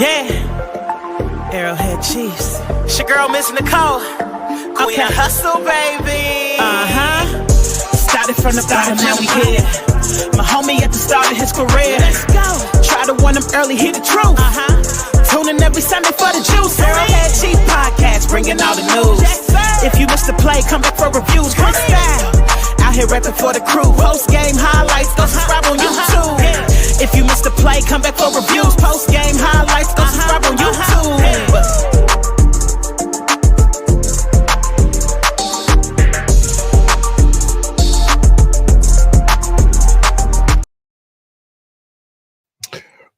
Yeah, Arrowhead Chiefs. It's your girl, Miss Nicole. Okay. Hustle, baby. Started from the bottom, now we here. My homie at the start of his career. Let's go. Try to win him early, hear the truth. Tune in every Sunday for the juice. Arrowhead Chief Podcast, bringing all the news. If you missed the play, come back for reviews. Great style. Out here rapping for the crew. Post game highlights, go subscribe on YouTube. If you missed the play, come back for reviews. Post game highlights, go subscribe on YouTube.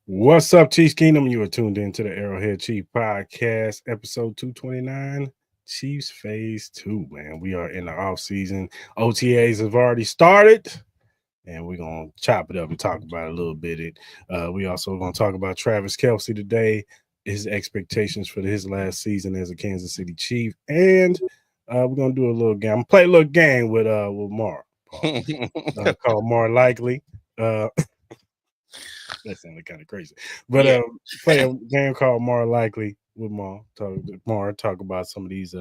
What's up, Chiefs Kingdom? You are tuned in to the Arrowhead Chief Podcast, episode 229, Chiefs Phase 2, man. We are in the off season. OTAs have already started, and we're going to chop it up and talk about it a little bit. We also going to talk about Travis Kelce today, his expectations for his last season as a Kansas City Chief, and we're going to do a little game. I'm going to play a little game with Mar. Called More Likely. That sounded kind of crazy, but play a game called More Likely with talk about some of these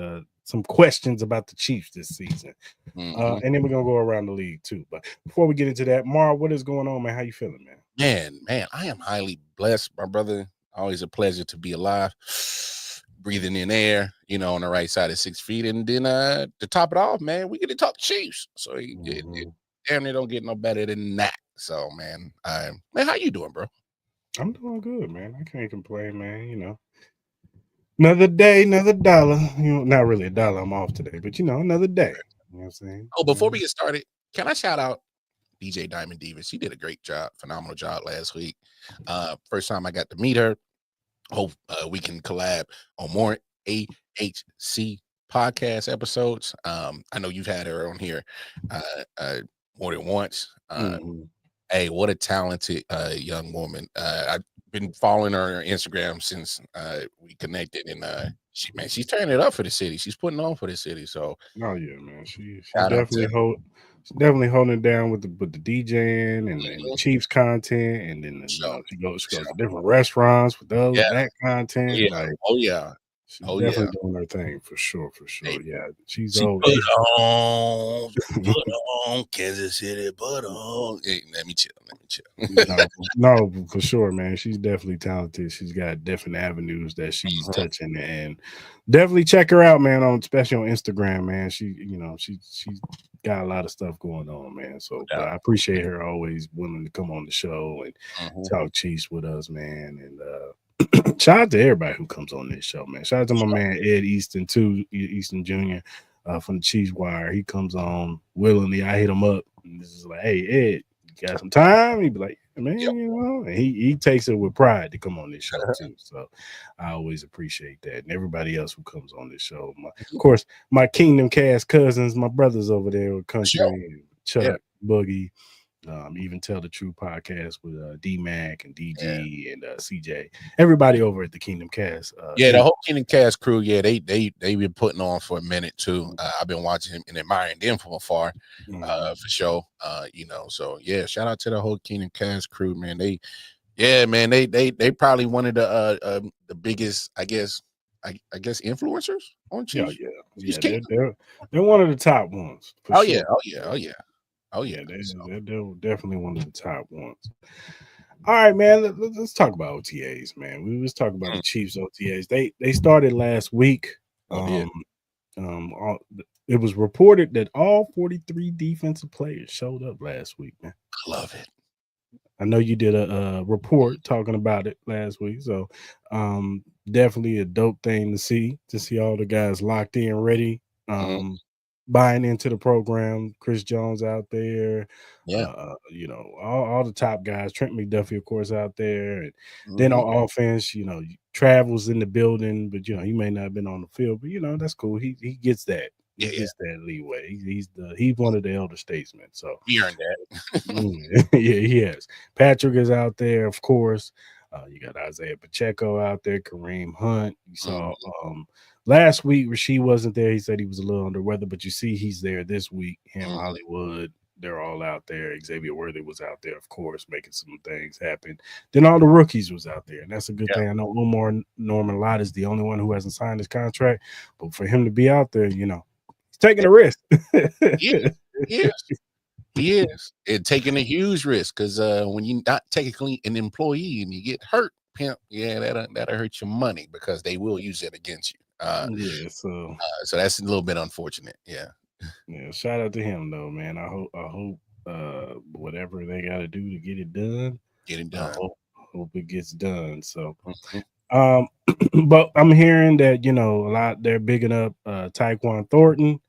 some questions about the Chiefs this season, and then we're gonna go around the league too. But before we get into that, Mar, what is going on, man? How you feeling, man? Man, I am highly blessed, my brother. Always a pleasure to be alive, breathing in air, on the right side of 6 feet, and then to top it off, man, we get to talk Chiefs. So damn, they don't get no better than that. So, man, how you doing, bro? I'm doing good, man. I can't complain, man. Another day, another dollar. Not really a dollar. I'm off today, but another day. You know what I'm saying? Oh, before we get started, can I shout out DJ Diamond Divas? She did a great job, phenomenal job last week. First time I got to meet her. Hope we can collab on more AHC podcast episodes. I know you've had her on here more than once. Hey, what a talented young woman. I've been following her on Instagram since we connected, and she's turning it up for the city. She's putting on for the city. So oh yeah, man. She's definitely holding it down with the DJing and the Chiefs content, and then she goes to different restaurants with that content. Yeah. Like, oh yeah. She's definitely doing her thing for sure. Hey, yeah, she's she old. Put on Kansas City, put on. Hey, let me chill. No, for sure, man. She's definitely talented. She's got different avenues that she's touching, and definitely check her out, man. Especially on Instagram, man. She's got a lot of stuff going on, man. So I appreciate her always willing to come on the show and talk Chiefs with us, man. And shout out to everybody who comes on this show, man. Shout out to my man Ed Easton too, Easton Jr. From the Chiefs Wire. He comes on willingly. I hit him up, and this is like, hey Ed, you got some time? He'd be like, yeah, man, and he takes it with pride to come on this show too. So I always appreciate that, and everybody else who comes on this show. Of course, my Kingdom Cast cousins, my brothers over there with Country, and Chuck, Boogie. Even Tell the True podcast with D-Mac and DG and CJ. Everybody over at the Kingdom Cast. The whole Kingdom Cast crew, they been putting on for a minute too. I've been watching him and admiring them from afar, for sure. So shout out to the whole Kingdom Cast crew, man. They probably one of the biggest, I guess influencers on Chiefs. Yeah. They're one of the top ones. Oh sure. Yeah, they're definitely one of the top ones. All right, man. Let's talk about OTAs, man. We was talking about the Chiefs OTAs. They started last week. It was reported that all 43 defensive players showed up last week, man. I love it. I know you did a report talking about it last week, so definitely a dope thing to see all the guys locked in, ready. Buying into the program. Chris Jones out there, all the top guys. Trent McDuffie, of course, out there, and then on offense, Travel's in the building, but he may not have been on the field, but that's cool. He gets that. He gets that leeway. He's one of the elder statesmen, so he earned that. he has. Patrick is out there, of course. You got Isaiah Pacheco out there, Kareem Hunt. You saw last week Rasheed wasn't there. He said he was a little under weather, but you see he's there this week. Him, Hollywood, they're all out there. Xavier Worthy was out there, of course, making some things happen. Then all the rookies was out there, and that's a good thing. I know Omar Norman Lott is the only one who hasn't signed his contract, but for him to be out there, he's taking a risk. Yeah, he is. He is. And taking a huge risk because when you're not technically an employee and you get hurt, pimp, that'll hurt your money because they will use it against you. So that's a little bit unfortunate. Yeah. Shout out to him though, man. I hope whatever they got to do to get it done. I hope it gets done. So, but I'm hearing that a lot they're bigging up Tyquan Thornton.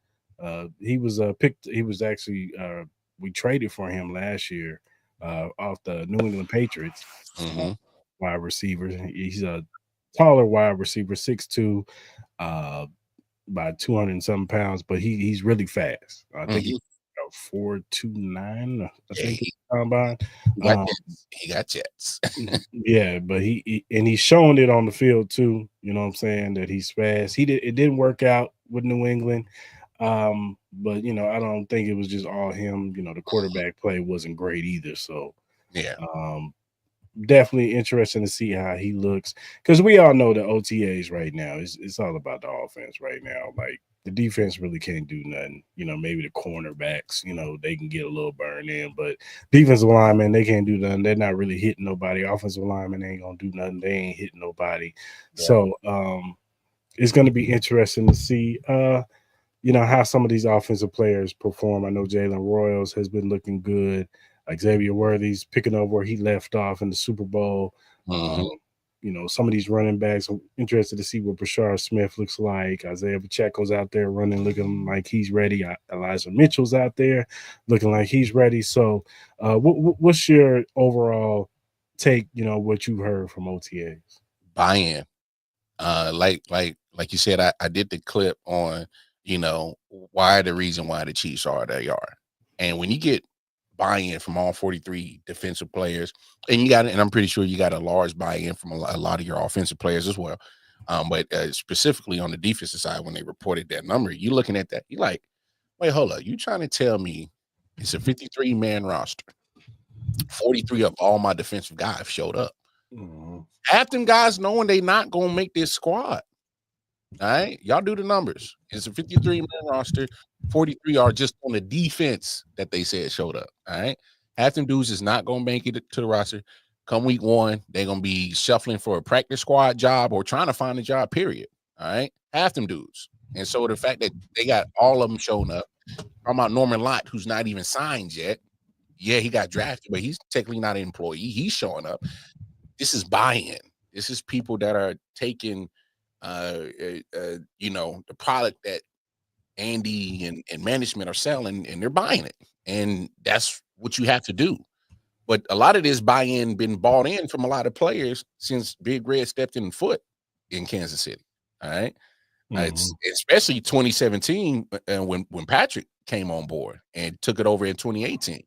He was picked. He was actually we traded for him last year off the New England Patriots wide receiver. He's a taller wide receiver, 6'2", by 200 and something pounds, but he's really fast. I think he's 4.29. I think he's combine. He got jets. Yeah, but he's showing it on the field too. You know what I'm saying? That he's fast. It didn't work out with New England. But I don't think it was just all him. The quarterback play wasn't great either. So definitely interesting to see how he looks, because we all know the OTAs right now it's all about the offense right now. Like the defense really can't do nothing. Maybe the cornerbacks, they can get a little burn in, but defensive linemen, they can't do nothing. They're not really hitting nobody. Offensive linemen ain't gonna do nothing. They ain't hitting nobody. So it's gonna be interesting to see how some of these offensive players perform. I know Jalen Royals has been looking good. Xavier Worthy's picking up where he left off in the Super Bowl. Some of these running backs, I'm interested to see what Brashard Smith looks like. Isaiah Pacheco's out there running, looking like he's ready. Elijah Mitchell's out there looking like he's ready. So what's your overall take, what you've heard from OTAs? Buy-in. Like you said, I did the clip on, why the reason why the Chiefs are they are. And when you get buy-in from all 43 defensive players, and I'm pretty sure you got a large buy-in from a lot of your offensive players as well. But specifically on the defensive side, when they reported that number, you're looking at that, you're like, wait, hold up. You trying to tell me it's a 53-man roster? 43 of all my defensive guys showed up. Half them guys knowing they not going to make this squad. All right, y'all do the numbers. It's a 53-man roster. 43 are just on the defense that they said showed up. All right, half them dudes is not gonna make it to the roster. Come week 1, they're gonna be shuffling for a practice squad job or trying to find a job. Period. All right, half them dudes. And so the fact that they got all of them showing up. Talking about Norman Lott, who's not even signed yet. Yeah, he got drafted, but he's technically not an employee. He's showing up. This is buy-in. This is people that are taking the product that Andy and management are selling, and they're buying it, and that's what you have to do. But a lot of this buy-in been bought in from a lot of players since Big Red stepped in foot in Kansas City. All right, it's especially 2017 when Patrick came on board and took it over in 2018.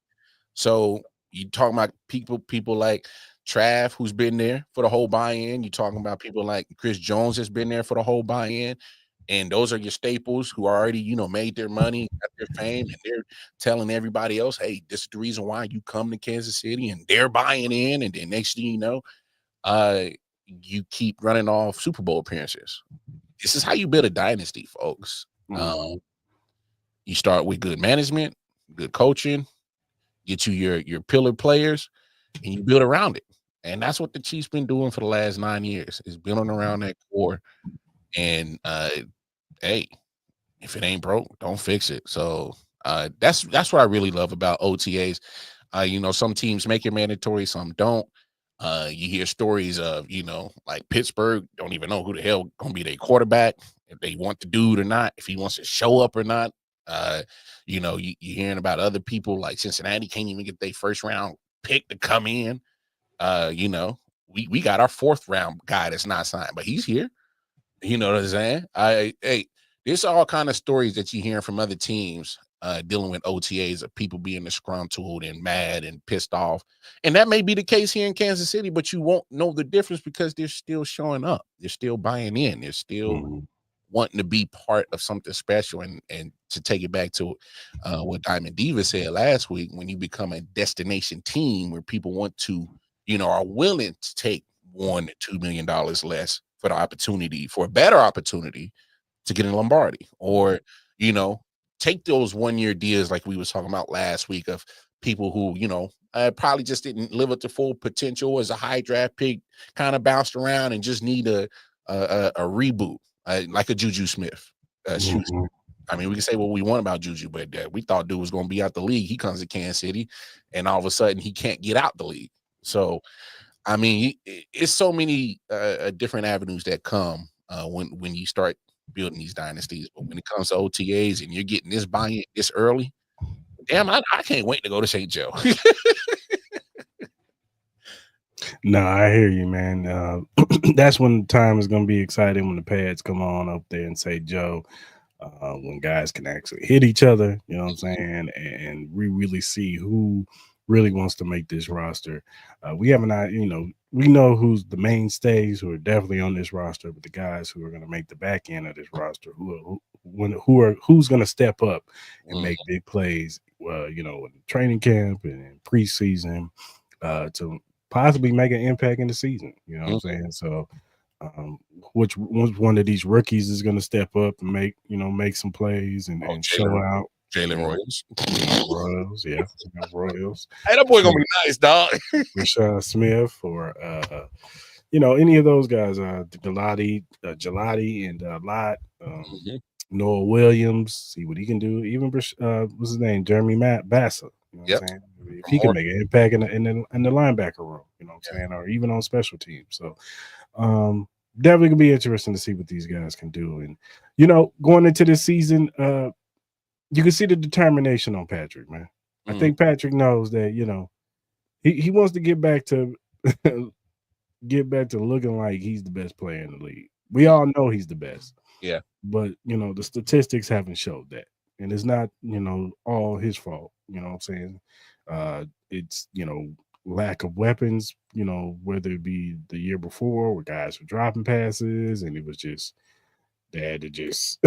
So you talking about people like Trav, who's been there for the whole buy-in. You're talking about people like Chris Jones has been there for the whole buy-in. And those are your staples who already, made their money, got their fame, and they're telling everybody else, hey, this is the reason why you come to Kansas City, and they're buying in. And then next thing you know, you keep running off Super Bowl appearances. This is how you build a dynasty, folks. You start with good management, good coaching, get you your pillar players, and you build around it. And that's what the Chiefs been doing for the last 9 years, is building around that core. And hey, if it ain't broke, don't fix it. So that's what I really love about OTAs. Some teams make it mandatory, some don't. You hear stories of, like Pittsburgh don't even know who the hell gonna be their quarterback, if they want the dude or not, if he wants to show up or not. You're hearing about other people like Cincinnati can't even get their first round pick to come in. We got our 4th round guy that's not signed, but he's here. You know what I'm saying? There's all kind of stories that you hear from other teams dealing with OTAs of people being disgruntled and mad and pissed off. And that may be the case here in Kansas City, but you won't know the difference because they're still showing up. They're still buying in. They're still wanting to be part of something special. And to take it back to what Diamond Diva said last week, when you become a destination team where people want to, are willing to take $1 to $2 million less for the opportunity, for a better opportunity to get in Lombardi, or, take those 1-year deals like we was talking about last week of people who, probably just didn't live up to full potential as a high draft pick, kind of bounced around and just need a reboot, like a Juju Smith. I mean, we can say what we want about Juju, but we thought dude was going to be out the league. He comes to Kansas City, and all of a sudden he can't get out the league. So, I mean, it's so many different avenues that come when you start building these dynasties. But when it comes to OTAs and you're getting this buy-in this early, damn, I can't wait to go to St. Joe. No, I hear you, man. That's when time is going to be exciting, when the pads come on up there and say Joe, when guys can actually hit each other, you know what I'm saying? And we really see who really wants to make this roster. We have an idea, we know who's the mainstays who are definitely on this roster, but the guys who are going to make the back end of this roster, who's going to step up and make big plays, in training camp and in preseason, to possibly make an impact in the season. You know what I'm saying? So, which one of these rookies is going to step up and make some plays and show out? Jalen Royals. Royals. Hey, that boy gonna be nice, dog. Rashad Smith, or any of those guys, Gelati and Lott, Noah Williams, see what he can do. Even what's his name, Jeremy Bassa. You know what I'm saying? If he can make an impact in the linebacker room, you know what I'm saying, or even on special teams. So definitely gonna be interesting to see what these guys can do. And going into this season, you can see the determination on Patrick, man. I think Patrick knows that, he wants to get back to looking like he's the best player in the league. We all know he's the best. Yeah. But, the statistics haven't showed that. And it's not, all his fault. You know what I'm saying? It's, lack of weapons, whether it be the year before where guys were dropping passes and it was just they had to just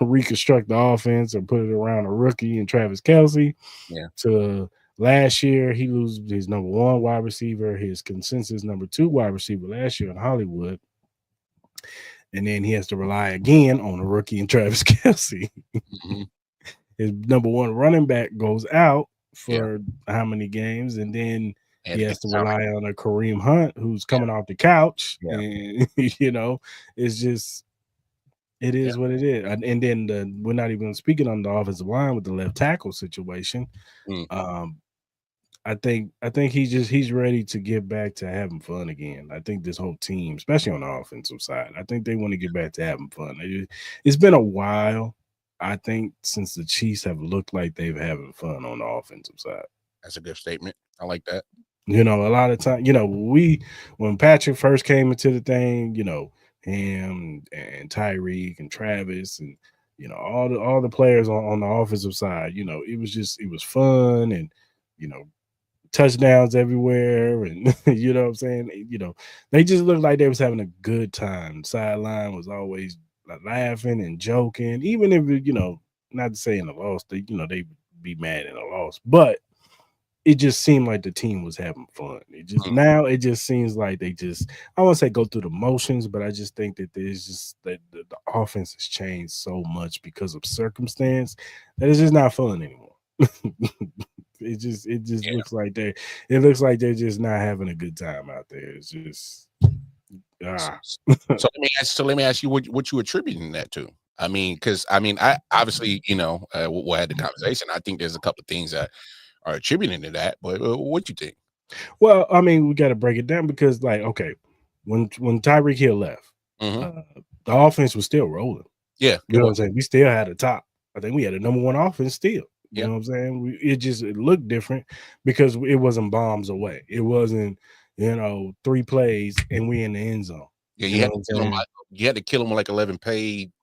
reconstruct the offense and put it around a rookie and Travis Kelce. Yeah. To last year, he loses his number 1 wide receiver, his consensus number 2 wide receiver last year in Hollywood. And then he has to rely again on a rookie and Travis Kelce. His number 1 running back goes out for how many games, and then he has to rely on a Kareem Hunt who's coming off the couch. And it's just it is what it is. And then we're not even speaking on the offensive line with the left tackle situation. I think he's ready to get back to having fun again. I think this whole team, especially on the offensive side, I think they want to get back to having fun. It's been a while, I think, since the Chiefs have looked like they've having fun on the offensive side. That's a good statement. I like that. A lot of time, when Patrick first came into the thing, him and Tyreek and Travis and all the players on the offensive side, it was fun and touchdowns everywhere, and you know what I'm saying, they just looked like they was having a good time. Sideline was always laughing and joking, even if not to say in the loss, they be mad in a loss, but it just seemed like the team was having fun. Now it just seems like they just, I won't say go through the motions, but I just think that there's just that the offense has changed so much because of circumstance that it's just not fun anymore. It just looks like they're just not having a good time out there. It's just So let me ask you what you attributing that to. I mean, because I obviously we'll have the conversation. I think there's a couple of things that are attributing to that, but what you think? Well, I mean, we got to break it down because, like, okay, when Tyreek Hill left, the offense was still rolling. Yeah, you know what I'm saying. We still had a top. I think we had a number 1 offense still. You know what I'm saying? It looked different because it wasn't bombs away. It wasn't 3 plays and we in the end zone. Yeah, you had to kill him like 11 paid,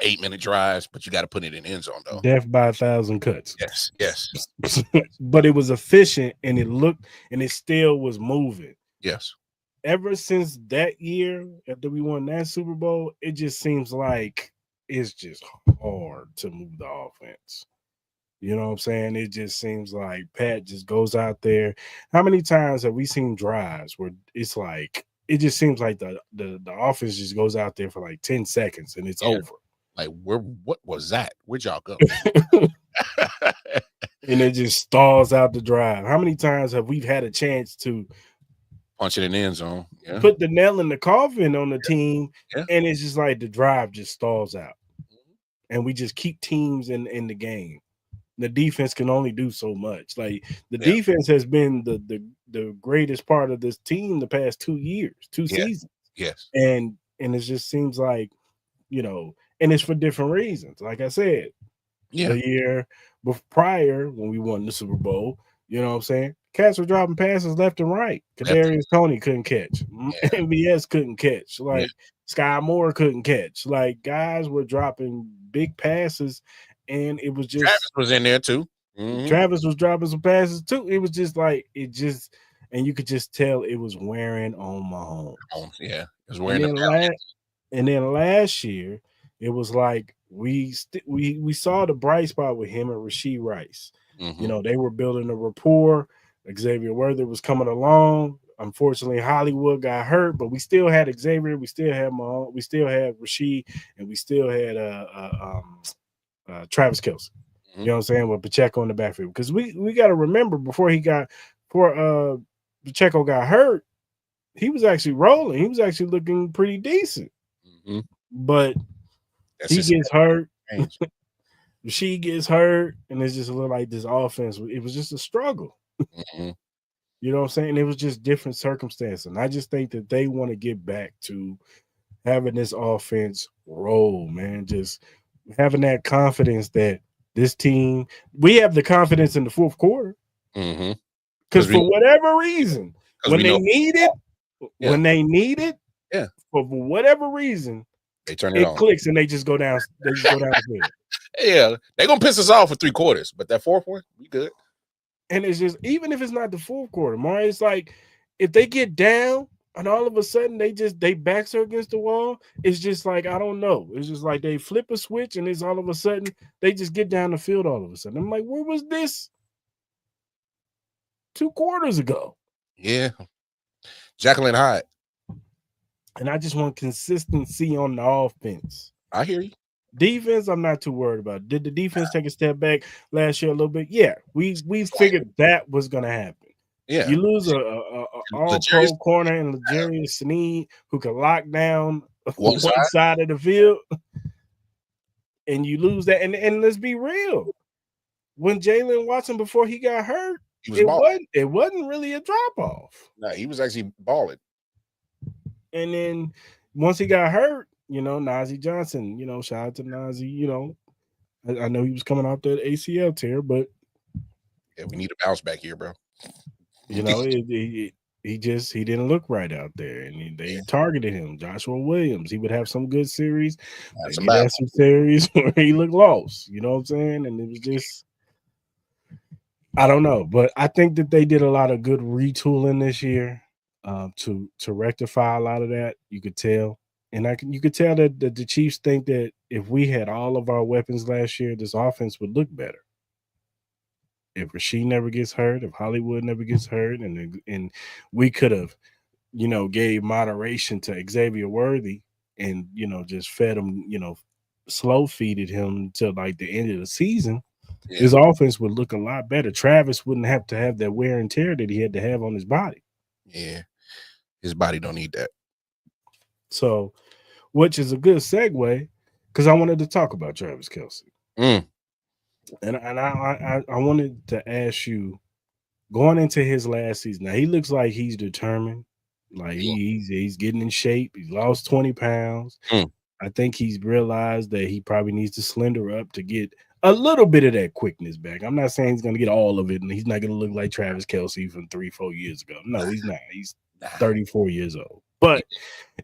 8-minute drives, but you got to put it in end zone though. Death by 1,000 cuts. Yes. But it was efficient and it still was moving. Yes. ever since that year after we won that Super Bowl, it just seems like it's just hard to move the offense. You know what I'm saying? It just seems like Pat just goes out there. How many times have we seen drives where it's like it just seems like the offense just goes out there for like 10 seconds and it's over. Like, what was that? Where'd y'all go? And it just stalls out the drive. How many times have we had a chance to punch it in the end zone? Yeah. Put the nail in the coffin on the team, and it's just like the drive just stalls out. And we just keep teams in the game. The defense can only do so much. Like the defense has been the greatest part of this team the past 2 years, two seasons. Yes. And it just seems like, and it's for different reasons. Like I said, the year prior when we won the Super Bowl, you know what I'm saying? Cats were dropping passes left and right. Kadarius Toney couldn't catch. MVS couldn't catch. Like Sky Moore couldn't catch. Like guys were dropping big passes, and it was just Travis was in there too. Mm-hmm. Travis was dropping some passes too. It was just like and you could just tell it was wearing on Mahomes. Yeah, it was wearing. And then last year, it was like we saw the bright spot with him and Rashee Rice. Mm-hmm. They were building a rapport. Xavier Worthy was coming along. Unfortunately, Hollywood got hurt, but we still had Xavier, we still had Mahomes, we still had Rashee, and we still had Travis Kelce. Mm-hmm. You know what I'm saying? With Pacheco in the backfield. Because we got to remember before Pacheco got hurt, he was actually rolling. He was actually looking pretty decent. Mm-hmm. But he gets hurt. She gets hurt, and it's just a little like this offense. It was just a struggle. Mm-hmm. You know what I'm saying? It was just different circumstances. And I just think that they want to get back to having this offense roll, man. Just having that confidence that this team, we have the confidence in the fourth quarter. Because for whatever reason, when they need it, for whatever reason, they turn it on. Clicks and they just go down. They just go down the field. Yeah, they're gonna piss us off for 3 quarters, but that fourth one, we good. And it's just, even if it's not the fourth quarter, Mario, it's like if they get down and all of a sudden they backs are against the wall, it's just like, I don't know. It's just like they flip a switch and it's all of a sudden they just get down the field all of a sudden. I'm like, where was this 2 quarters ago? Yeah. Jacqueline Hyde. And I just want consistency on the offense. I hear you. Defense, I'm not too worried about. Did the defense take a step back last year a little bit? Yeah, we figured that was going to happen. Yeah, you lose a all-pro corner in L'Jarius Sneed who can lock down one side of the field, and you lose that. And let's be real, when Jalen Watson before he got hurt, it wasn't really a drop off. No, he was actually balling. And then once he got hurt, Najee Johnson, shout out to Najee, I know he was coming off that ACL tear, but we need a bounce back here, bro. He didn't look right out there, and they targeted him. Joshua Williams, he would have some good series. He had some series where he looked lost. You know what I'm saying? And it was just, I don't know, but I think that they did a lot of good retooling this year to rectify a lot of that. You could tell. And you could tell that the Chiefs think that if we had all of our weapons last year, this offense would look better. If Rashee never gets hurt, if Hollywood never gets hurt, and we could have, gave moderation to Xavier Worthy and, just fed him, slow feeded him until like the end of the season, his offense would look a lot better. Travis wouldn't have to have that wear and tear that he had to have on his body. Yeah, his body don't need that. So, which is a good segue, because I wanted to talk about Travis Kelce. And I wanted to ask you, going into his last season, now he looks like he's determined. Like he's getting in shape. He's lost 20 pounds. I think he's realized that he probably needs to slender up to get a little bit of that quickness back. I'm not saying he's going to get all of it, and he's not going to look like Travis Kelce from 3-4 years ago. No, he's not. He's 34 years old. But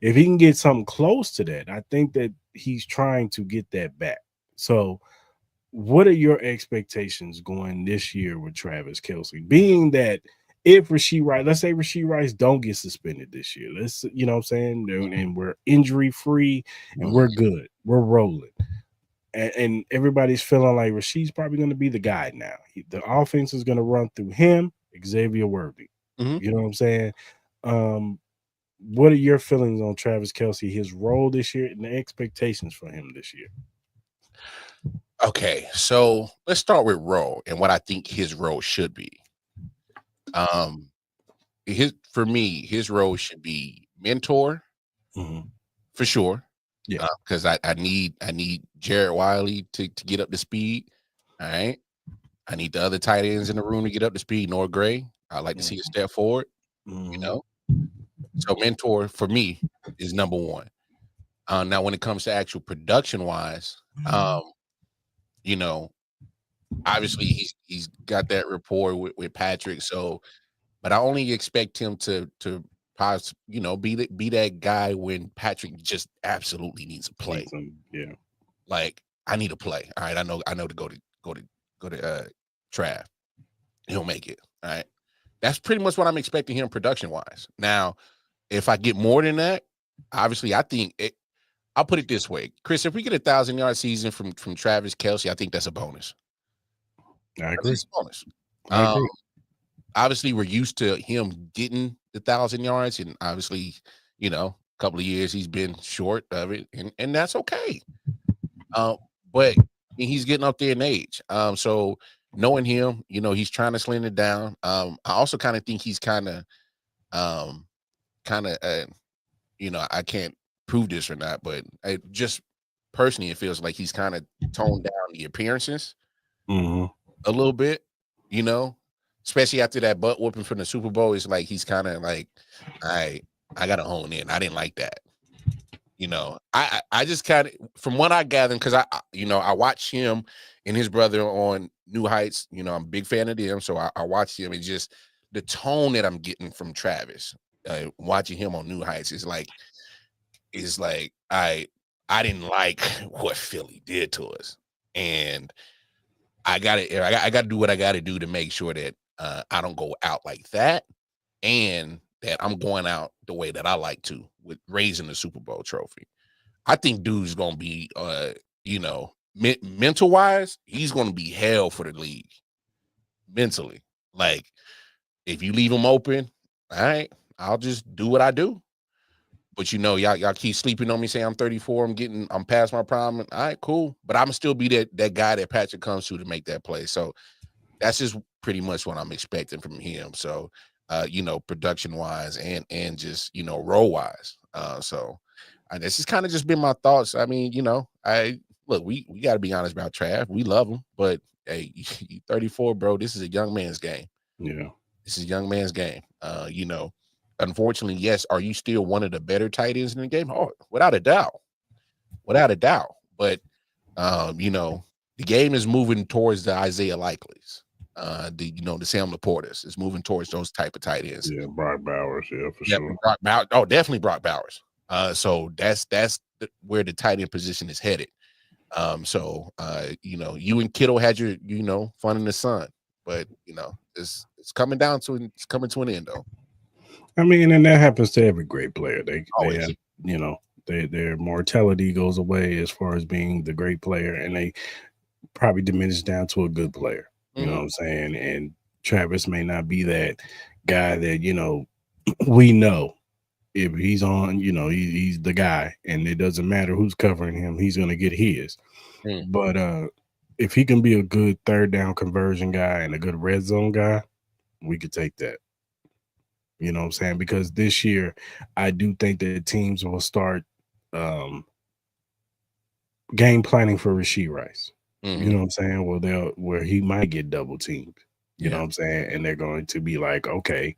if he can get something close to that, I think that he's trying to get that back. So what are your expectations going this year with Travis Kelce? Being that if Rashee Rice, let's say Rashee Rice don't get suspended this year, let's, you know what I'm saying, and we're injury free and we're good, we're rolling, and everybody's feeling like Rashee's probably going to be the guy now. The offense is going to run through him, Xavier Worthy. You know what I'm saying? What are your feelings on Travis Kelce, his role this year, and the expectations for him this year? Okay, so let's start with role and what I think his role should be. For me, his role should be mentor, for sure. Yeah, because I need Jared Wiley to get up to speed. All right, I need the other tight ends in the room to get up to speed. Nor Gray, I'd like to see a step forward. You know, so mentor for me is number one. Now, when it comes to actual production wise, you know, obviously he's got that rapport with Patrick. So, but I only expect him to be that guy when Patrick just absolutely needs a play. Yeah, like I need a play. All right, I know to go to Trav. He'll make it. All right, that's pretty much what I'm expecting him production wise. Now, if I get more than that, obviously I think it. I'll put it this way, Chris. If we get 1,000-yard season from Travis Kelce, I think that's a bonus. I agree. That's a bonus. I agree. Obviously, we're used to him getting the 1,000 yards, and obviously, a couple of years he's been short of it, and that's okay. But he's getting up there in age. So knowing him, he's trying to slim it down. I also kind of think he's I can't prove this or not, but just personally, it feels like he's kind of toned down the appearances a little bit, especially after that butt whooping from the Super Bowl. It's like he's kind of like, I got to hone in. I didn't like that. I just kind of, from what I gathered, because I watched him and his brother on New Heights. I'm a big fan of them, so I watched him, and just the tone that I'm getting from Travis, watching him on New Heights is like I didn't like what Philly did to us, and I gotta do what I gotta do to make sure that I don't go out like that, and that I'm going out the way that I like to, with raising the Super Bowl trophy. I think dude's gonna be mental wise, he's gonna be hell for the league mentally. Like, if you leave him open, all right, I'll just do what I do. But y'all keep sleeping on me, saying I'm 34, I'm past my prime. All right, cool. But I'm still be that guy that Patrick comes to make that play. So that's just pretty much what I'm expecting from him. So production wise and just role wise. So this has kind of just been my thoughts. I mean, we got to be honest about Trav. We love him, but hey, you 34, bro. This is a young man's game. Yeah, this is a young man's game. Unfortunately, yes. Are you still one of the better tight ends in the game? Oh, without a doubt. But the game is moving towards the Isaiah Likeleys. The Sam Laportas is moving towards those type of tight ends. Yeah, Brock Bowers, for sure. Definitely Brock Bowers. So that's where the tight end position is headed. You and Kittle had your fun in the sun, but it's coming to an end though. I mean, and that happens to every great player. They have, their mortality goes away as far as being the great player, and they probably diminish down to a good player. You know what I'm saying? And Travis may not be that guy that, we know if he's on, he's the guy, and it doesn't matter who's covering him, he's going to get his. But if he can be a good third down conversion guy and a good red zone guy, we could take that. You know what I'm saying? Because this year, I do think that teams will start game planning for Rashee Rice. You know what I'm saying? Where he might get double teamed. You know what I'm saying? And they're going to be like, okay,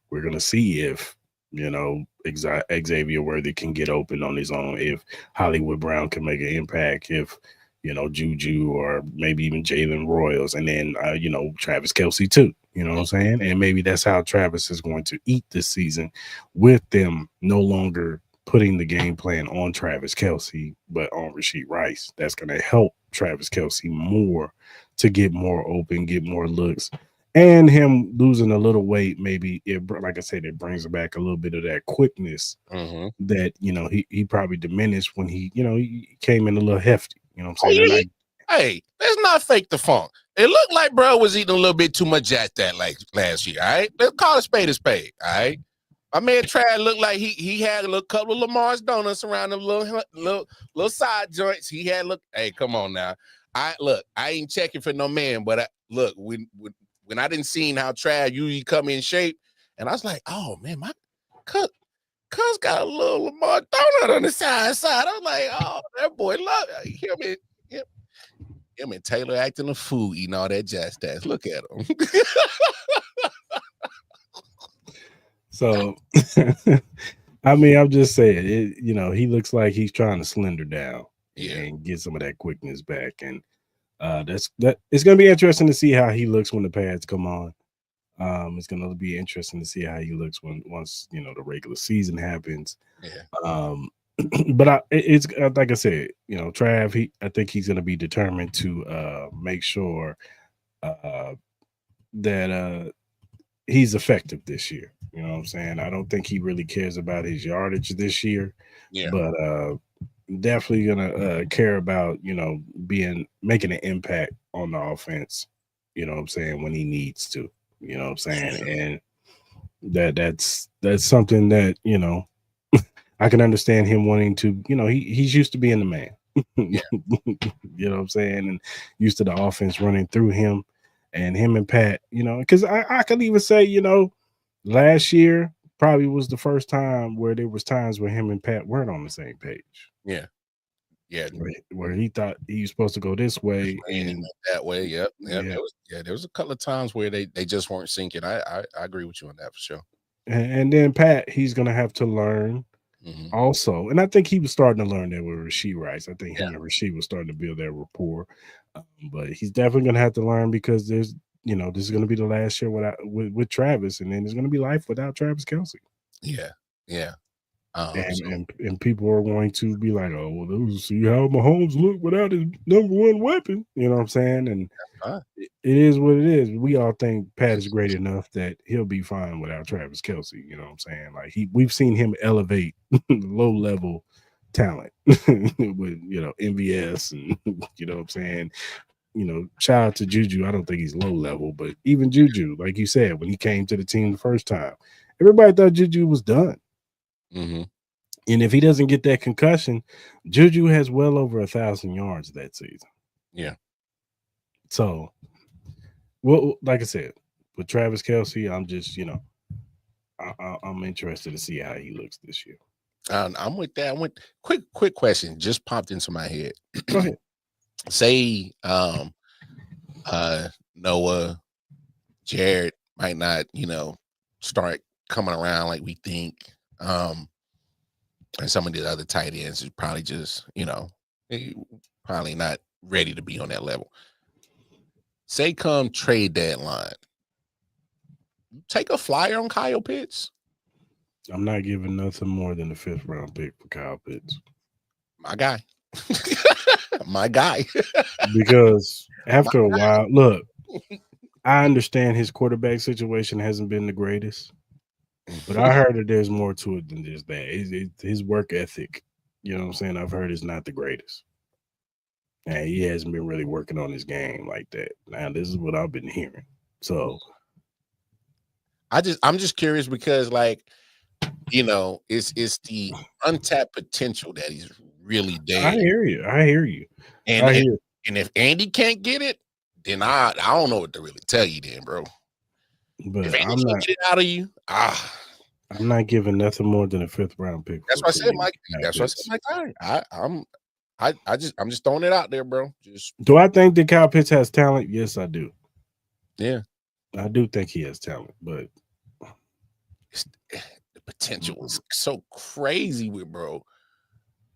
we're going to see if, Xavier Worthy can get open on his own, if Hollywood Brown can make an impact, if, Juju or maybe even Jalen Royals, and then, Travis Kelce too. You know what I'm saying? And maybe that's how Travis is going to eat this season, with them no longer putting the game plan on Travis Kelce, but on Rashee Rice. That's going to help Travis Kelce more to get more open, get more looks, And him losing a little weight, maybe like I said, it brings back a little bit of that quickness that he probably diminished when he came in a little hefty. You know what I'm saying? Hey, let's not fake the funk. It looked like bro was eating a little bit too much at that like last year. All right, let's call a spade a spade. All right, my man Trav looked like he had a little couple of Lamar's donuts around them little side joints. He had Hey, come on now. I ain't checking for no man, but when I didn't see how Trav usually come in shape, and I was like, oh man, my cuz got a little Lamar donut on the side. I was like, oh, that boy love him and Taylor acting a fool, eating all that jazz stats. Look at him. So, I mean, I'm just saying, he looks like he's trying to slender down and get some of that quickness back. And it's going to be interesting to see how he looks when the pads come on. It's going to be interesting to see how he looks once the regular season happens. Yeah. But it's like I said, Trav. I think he's going to be determined to make sure that he's effective this year. You know what I'm saying? I don't think he really cares about his yardage this year. Yeah. But definitely gonna care about making an impact on the offense. You know what I'm saying, when he needs to. You know what I'm saying, and that's something that I can understand him wanting to. He's used to being the man. Yeah. You know what I'm saying, and used to the offense running through him, and him and Pat. Because I could even say last year probably was the first time where there was times where him and Pat weren't on the same page. Yeah. Yeah. Where he thought he was supposed to go this way and that way. Yep. There was a couple of times where they just weren't syncing. I agree with you on that for sure. And then Pat, he's gonna have to learn also. And I think he was starting to learn that with Rashee Rice. I think he and Rashee was starting to build that rapport. But he's definitely gonna have to learn because there's this is gonna be the last year with Travis, and then there's gonna be life without Travis Kelce. Yeah. Yeah. And people are going to be like, oh, well, see how Mahomes look without his number one weapon. You know what I'm saying? And it is what it is. We all think Pat is great enough that he'll be fine without Travis Kelce. You know what I'm saying? Like we've seen him elevate low level talent with MVS and you know what I'm saying. Shout out to Juju. I don't think he's low level, but even Juju, like you said, when he came to the team the first time, everybody thought Juju was done. And if he doesn't get that concussion, Juju has well over 1,000 yards that season. Yeah. So, well, like I said, with Travis Kelce, I'm just, I'm interested to see how he looks this year. I'm with that. Quick question just popped into my head. Go ahead. Say, Noah, Jared might not, start coming around like we think. And some of the other tight ends is probably just, probably not ready to be on that level. Say come trade deadline, take a flyer on Kyle Pitts. I'm not giving nothing more than the 5th round pick for Kyle Pitts. My guy. My guy. Because after a while, look, I understand his quarterback situation hasn't been the greatest. But I heard that there's more to it than just that. His work ethic, you know what I'm saying? I've heard it's not the greatest. And he hasn't been really working on his game like that. Now, this is what I've been hearing. So I'm just curious because it's the untapped potential that he's really there. I hear you. And if Andy can't get it, then I don't know what to really tell you then, bro. But if Andy can't get it out of you, I'm not giving nothing more than a 5th round pick. That's what I said, Mike. That's what I said, Mike. I'm just throwing it out there, bro. Do I think that Kyle Pitts has talent? Yes, I do. Yeah, I do think he has talent, but the potential is so crazy with bro.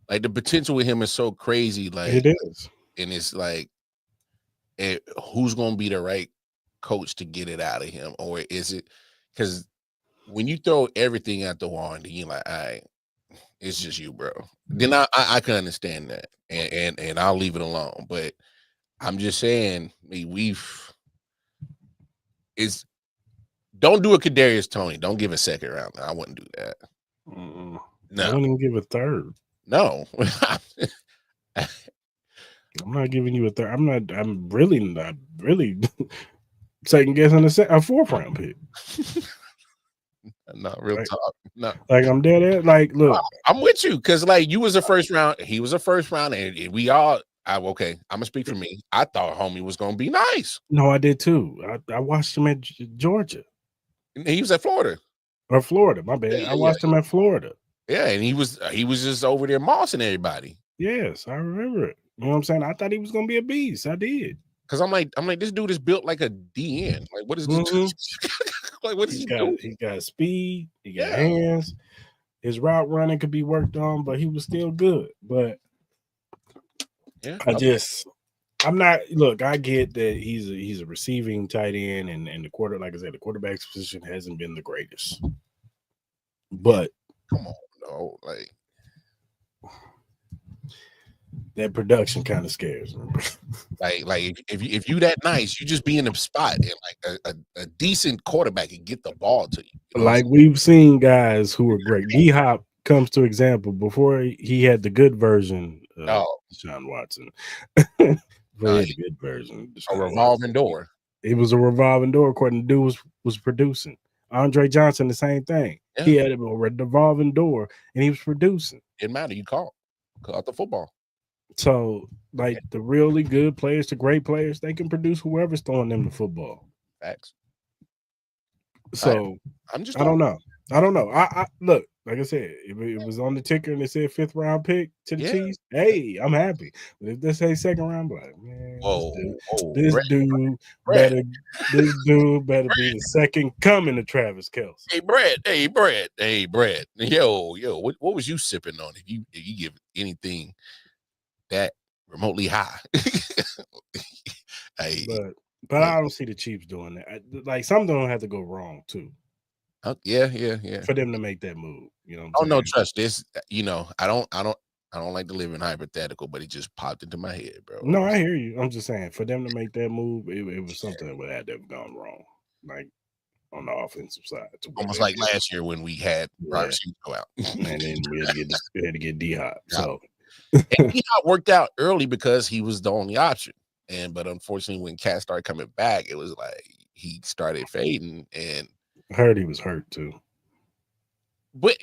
Like the potential with him is so crazy. Like it is, and it's like, who's gonna be the right coach to get it out of him, or is it because when you throw everything at the wall and you're like, all right, it's just you, bro. Then I can understand that, and I'll leave it alone. But I'm just saying, it's don't do a Kadarius Toney. Don't give a second round. I wouldn't do that. No. No. I wouldn't even give a third. No. I'm not giving you a third. I'm really not second guessing a fourth round pick. Not real talk. No. Like I'm dead at like look. I'm with you because like you was a first round, he was a first round, and we all okay. I'm gonna speak for me. I thought homie was gonna be nice. No, I did too. I watched him at Georgia. He was at Florida. Or Florida, my bad. I watched him at Florida. Yeah, and he was just over there mossing everybody. Yes, I remember it. You know what I'm saying? I thought he was gonna be a beast. I did. Because I'm like, this dude is built like a DN. Like, what is this? Like, what is he doing? He got speed, he got hands. His route running could be worked on, but he was still good. But I'm not. Look, I get that he's a receiving tight end, and the like I said, the quarterback's position hasn't been the greatest. But come on, no, like that production kind of scares me. like if you that nice, you just be in the spot and like a decent quarterback can get the ball to you. You know like we've seen guys who are great. D-Hop comes to example before he had the good version of Deshaun Watson. Good version. A revolving door. It was a revolving door according to dude was producing. Andre Johnson, the same thing. Yeah. He had a revolving door and he was producing. Didn't matter. You caught the football. So, like the really good players, the great players, they can produce whoever's throwing them the football. Facts. So I don't know. I look, like I said, if it was on the ticker and it said 5th round pick to the Chiefs, hey, I'm happy. But if they say 2nd round, I'm like, man, this dude better be the second coming to Travis Kelce. Hey, Brett. Yo, what was you sipping on? If you give anything that remotely high. Hey, but I don't see the Chiefs doing that. Like something don't have to go wrong too. Yeah. For them to make that move, you know. No, trust this. You know, I don't like to live in hypothetical, but it just popped into my head, bro. No, I hear you. I'm just saying for them to make that move, it was something that would have to have gone wrong, like on the offensive side. Almost like last year when we had Robert go out, and then we had to get D-Hop. So. And he worked out early because he was the only option. But unfortunately, when Cat started coming back, it was like he started fading. And I heard he was hurt too. But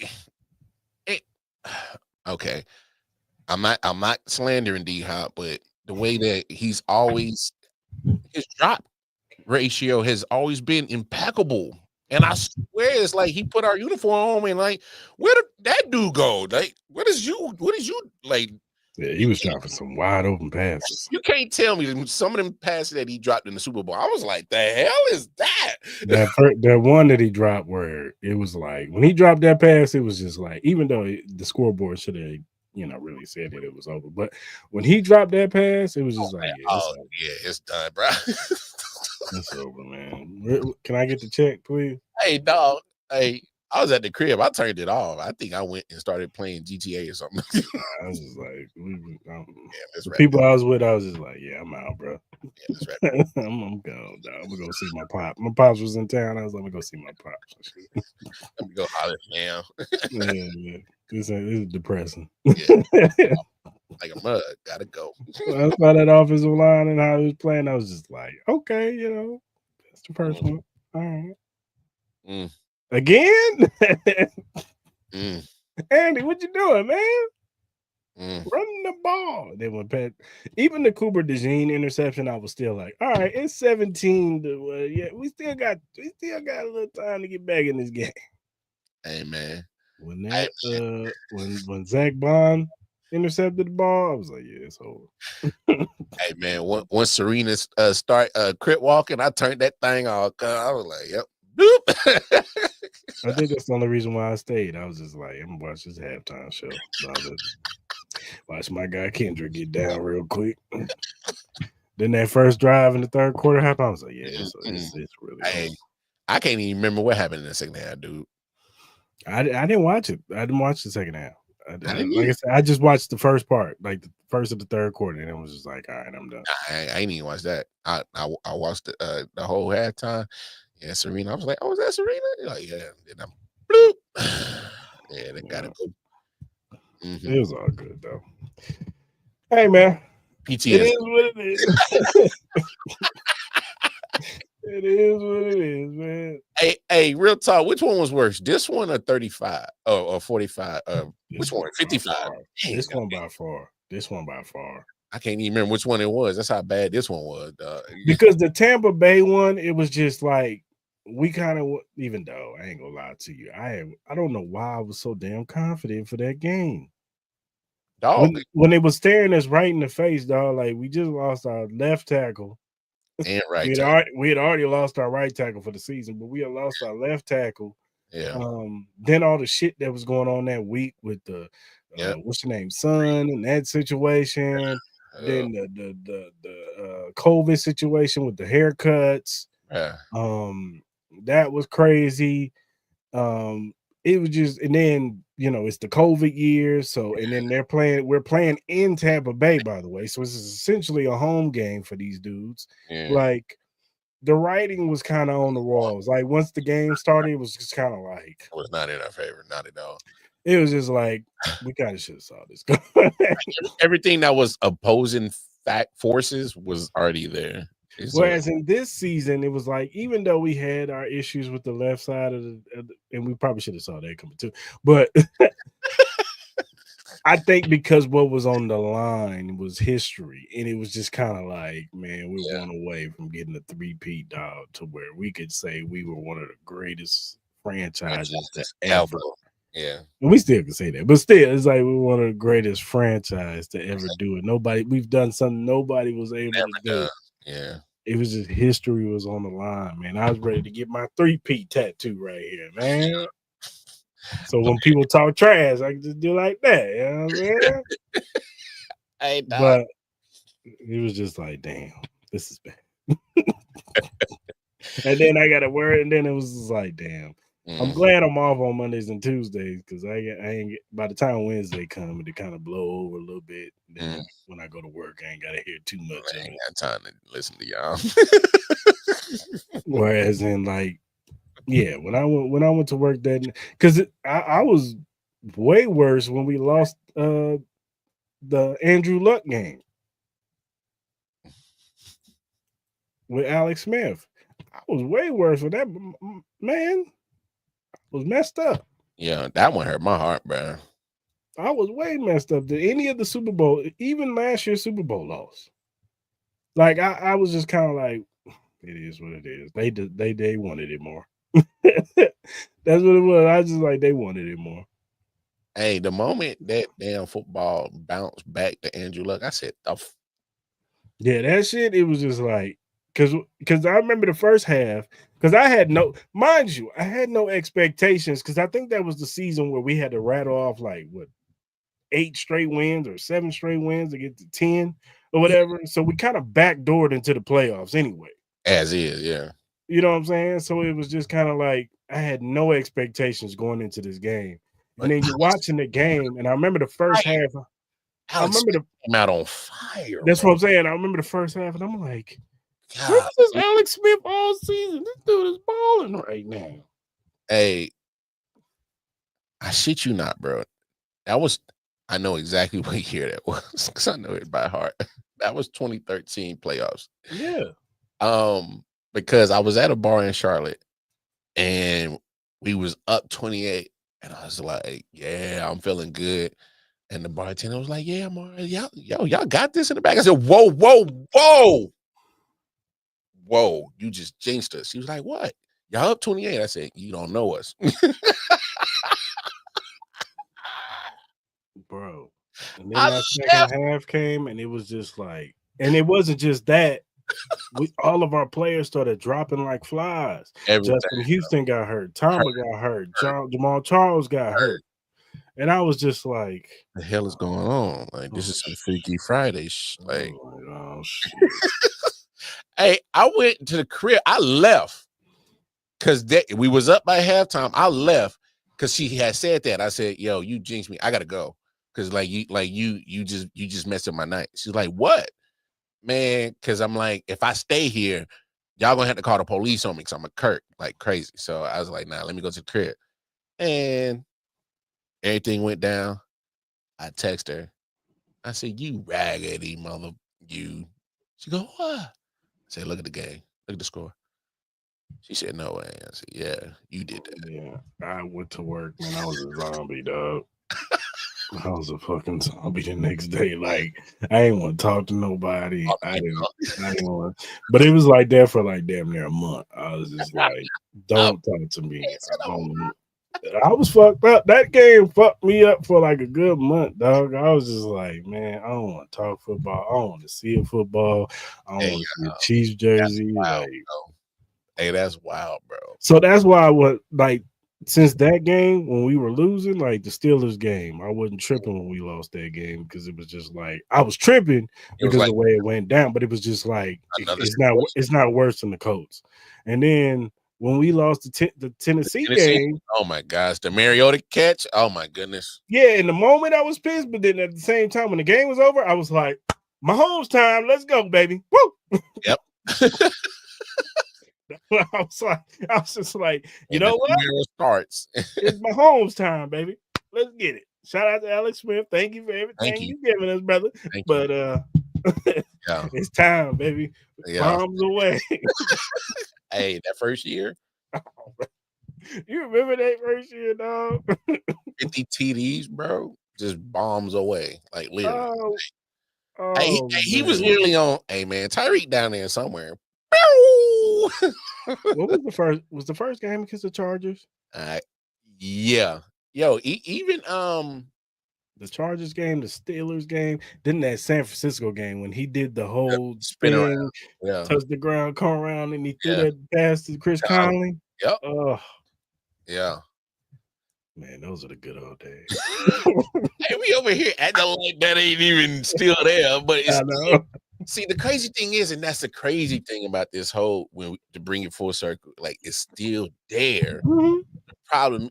okay, I'm not slandering D-Hop, but the way that he's always his drop ratio has always been impeccable. And I swear it's like he put our uniform on and like, where did that dude go? Like, what is you like? Yeah, he was dropping some wide open passes. You can't tell me some of them passes that he dropped in the Super Bowl. I was like, the hell is that? That one that he dropped where it was like when he dropped that pass, it was just like, even though the scoreboard should have, really said that it was over. But when he dropped that pass, it was just it's done, bro. It's over, man. Can I get the check, please? Hey, dog. Hey, I was at the crib. I turned it off. I think I went and started playing GTA or something. I was just like, the people I was with, I was just like, yeah, I'm out, bro. Yeah, I'm going, dog. I'm gonna go see my pop. My pops was in town. I was like, I'm gonna go see my pops. Let me go holler now. Yeah. This is depressing. Yeah. Like a mug, gotta go. I saw that offensive line and how he was playing. I was just like, okay, that's the first one. All right. Again? Andy, what you doing, man? Running the ball. Then when even the Cooper DeJean interception, I was still like, all right, it's 17 to we still got a little time to get back in this game. Hey, man. When that when Zach Bond intercepted the ball, I was like, yeah, it's over. Hey, man, once Serena start crit walking, I turned that thing off. I was like, yep. Boop. I think that's the only reason why I stayed. I was just like, I'm gonna watch this halftime show. So watch my guy Kendrick get down real quick. Then that first drive in the third quarter happened. I was like, yeah, it's really. Hey, I can't even remember what happened in the second half, dude. I didn't watch it. I didn't watch the second half. Like I said, I just watched the first part, like the first of the third quarter, and it was just like, all right, I'm done. I ain't even watched that. I watched the whole halftime. Yeah, Serena. I was like, oh, is that Serena? You're like, yeah. Then I'm bloop. Yeah, they got it. Mm-hmm. It was all good though. Hey man, PTSD. it is what it is. It is what it is, man. Hey, real talk. Which one was worse? This one or 35? Or 45? Which one? 55. This one by far. This one by far. I can't even remember which one it was. That's how bad this one was. Because the Tampa Bay one, it was just like we kind of, even though I ain't gonna lie to you, I don't know why I was so damn confident for that game. Dog. When they was staring us right in the face, dog, like we just lost our left tackle. And right we had already lost our right tackle for the season, but we had lost our left tackle. Yeah. Then all the shit that was going on that week with the what's your name, son, and that situation. Then the COVID situation with the haircuts. That was crazy. It was just, and then it's the COVID year, so and then we're playing in Tampa Bay, by the way, so this is essentially a home game for these dudes. Like the writing was kind of on the walls. Like once the game started, it was just kind of like it was not in our favor, not at all. It was just like we kind of should have saw this. Everything that was opposing forces was already there. Whereas in this season, it was like, even though we had our issues with the left side of and we probably should have saw that coming too, but I think because what was on the line was history, and it was just kind of like, man, we're one away from getting a 3-peat dog to where we could say we were one of the greatest franchises to ever. Yeah, and we still can say that, but still, it's like we're one of the greatest franchise to ever do it. We've done something nobody was able to do. Yeah. It was just history was on the line, man. I was ready to get my 3-peat tattoo right here, man. So when people talk trash, I can just do like that. You know what I'm saying? But it was just like, damn, this is bad. And then I got to wear it, and then it was just like, damn. I'm glad I'm off on Mondays and Tuesdays because I ain't by the time Wednesday come, it kind of blow over a little bit. Then when I go to work, I ain't got to hear too much. I ain't got time to listen to y'all. Whereas in like, yeah, when I went to work that, because I was way worse when we lost the Andrew Luck game with Alex Smith. I was way worse with that, man. Was messed up. Yeah, that one hurt my heart, bro. I was way messed up. Did any of the Super Bowl, even last year's Super Bowl loss? Like I was just kind of like, it is what it is. They wanted it more. That's what it was. I just like they wanted it more. Hey, the moment that damn football bounced back to Andrew Luck, I said, yeah, that shit. It was just like, because I remember the first half. Because I had no expectations, because I think that was the season where we had to rattle off like 8 straight wins or 7 straight wins to get to 10 or whatever. So we kind of backdoored into the playoffs anyway. As is, yeah. You know what I'm saying? So it was just kind of like I had no expectations going into this game. And then you're watching the game, and I remember the first half. I remember came out on fire. That's what I'm saying. I remember the first half, and I'm like, this is Alex Smith all season. This dude is balling right now. Hey, I shit you not, bro. I know exactly what year that was because I know it by heart. That was 2013 playoffs. Yeah. Because I was at a bar in Charlotte and we was up 28, and I was like, yeah, I'm feeling good. And the bartender was like, yeah, I'm all right. Y'all got this in the back. I said, whoa. You just jinxed us. He was like, what? Y'all up 28. I said, you don't know us. Bro. And then that second half came, and it was just like, and it wasn't just that. All of our players started dropping like flies. Justin Houston got hurt. Tamba got hurt. Jamal Charles got hurt. And I was just like, the hell is going on? Like, this is some Freaky Friday. Like, shit. Hey, I went to the crib. I left because we was up by halftime. I left because she had said that. I said, yo, you jinxed me. I gotta go. Cause you just messed up my night. She's like, what? Man, because I'm like, if I stay here, y'all gonna have to call the police on me because I'm a Kirk like crazy. So I was like, nah, let me go to the crib. And everything went down. I text her. I said, you raggedy mother, you. She go, what? I said, look at the game. Look at the score. She said, no way. I said, yeah, you did that. Yeah, I went to work, man. I was a zombie, dog. I was a fucking zombie the next day. Like, I didn't want to talk to nobody. I didn't want to. But it was like that for like damn near a month. I was just like, don't talk to me. I was fucked up. That game fucked me up for like a good month, dog. I was just like, man, I don't want to talk football. I don't want to see a football. I don't want to see a Chiefs jersey. Wild, hey, that's wild, bro. So that's why I was like, since that game when we were losing, like the Steelers game, I wasn't tripping when we lost that game because it was just like I was tripping because of the way it went down, but it was just like it's not worse than the Colts. And then when we lost the Tennessee game, oh my gosh, the Mariota catch, oh my goodness. Yeah, in the moment I was pissed, but then at the same time when the game was over, I was like, Mahomes time, let's go, baby. Woo! Yep. I was just like, you know what? Starts. It's Mahomes time, baby. Let's get it. Shout out to Alex Smith. Thank you for everything you giving us, brother. It's time, baby. Bombs away. Hey, that first year. You remember that first year, dog? 50 TDs, bro. Just bombs away. Like literally. He was literally on, hey man, Tyreek down there somewhere. What was the first? Was the first game against the Chargers? Yeah. Yo, even the Chargers game, the Steelers game, then that San Francisco game when he did the whole spin around, touch the ground, come around, and he threw that pass to Chris Conley. Yep. Yeah. Man, those are the good old days. Hey, we over here acting like that ain't even still there, but it's see, the crazy thing is, and that's the crazy thing about this whole to bring it full circle, like it's still there. Mm-hmm. The problem,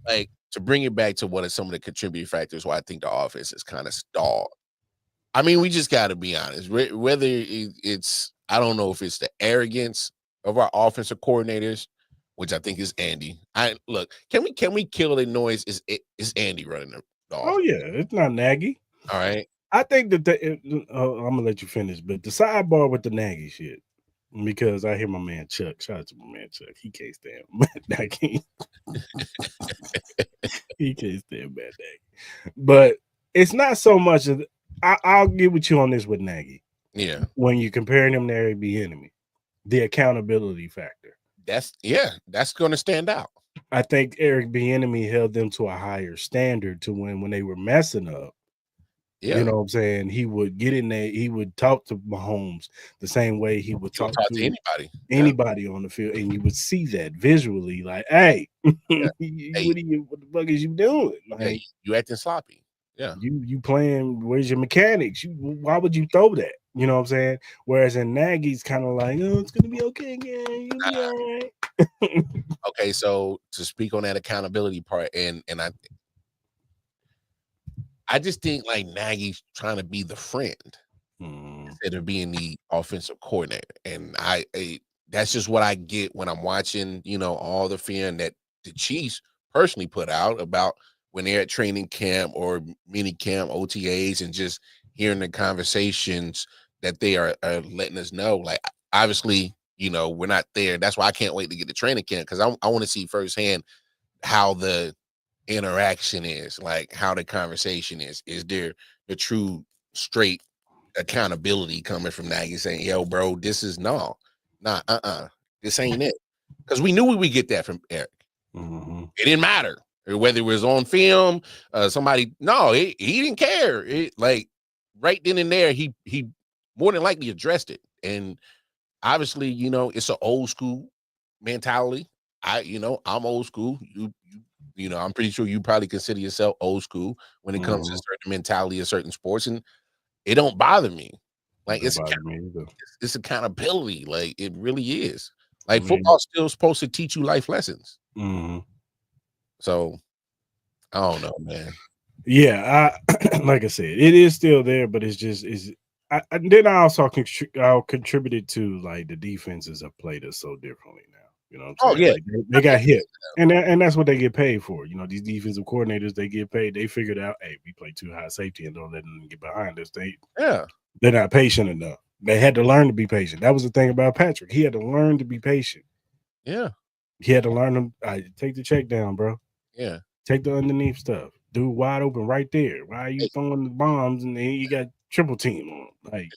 like to bring it back to what are some of the contributing factors why I think the offense is kind of stalled. I mean, we just got to be honest. Whether it's, I don't know if it's the arrogance of our offensive coordinators, which I think is Andy. Can we kill the noise? Is Andy running the offense? Oh yeah, it's not Nagy. All right. I think that I'm gonna let you finish, but the sidebar with the Nagy shit, because I hear my man Chuck. Shout out to my man Chuck. He can't stand Nagy. He can't stand bad Nagy. But it's not so much of. I'll get with you on this with Nagy. Yeah. When you're comparing him to Eric Bieniemy, the accountability factor. That's going to stand out. I think Eric Bieniemy held them to a higher standard to when they were messing up. Yeah. You know what I'm saying? He would get in there. He would talk to Mahomes the same way he would talk to anybody on the field, and you would see that visually. Like, hey, what the fuck is you doing? Like, you acting sloppy. Yeah, you playing. Where's your mechanics? Why would you throw that? You know what I'm saying? Whereas in Nagy's kind of like, oh, it's gonna be okay again. You'll be all right. Okay, so to speak on that accountability part, and I just think like Nagy's trying to be the friend instead of being the offensive coordinator. And I that's just what I get when I'm watching, all the film that the Chiefs personally put out about when they're at training camp or mini camp, OTAs, and just hearing the conversations that they are letting us know. Like, obviously, we're not there. That's why I can't wait to get to training camp, because I want to see firsthand how the interaction is, like how the conversation is there the true straight accountability coming from Nagy saying, yo bro, this is this ain't it, because we knew we would get that from Eric. It didn't matter whether it was on film, he didn't care. Like right then and there he more than likely addressed it. And obviously, it's an old school mentality. I'm old school. I'm pretty sure you probably consider yourself old school when it comes to certain mentality of certain sports, and it don't bother me. Like it's accountability. Like it really is. Like football's still supposed to teach you life lessons. So I don't know, man. Yeah, like I said, it is still there, but it's Then I also contributed to like the defenses have played us so differently now. You know what I'm saying? yeah. Like, they got hit, and that's what they get paid for. You know, these defensive coordinators, they get paid. They figured out, hey, we play too high safety and don't let them get behind us. They're not patient enough. They had to learn to be patient. That was the thing about Patrick. He had to learn to be patient. Yeah. He had to learn to take the check down, bro. Yeah. Take the underneath stuff. Dude wide open right there. Why are you throwing the bombs and then you got triple team on? Like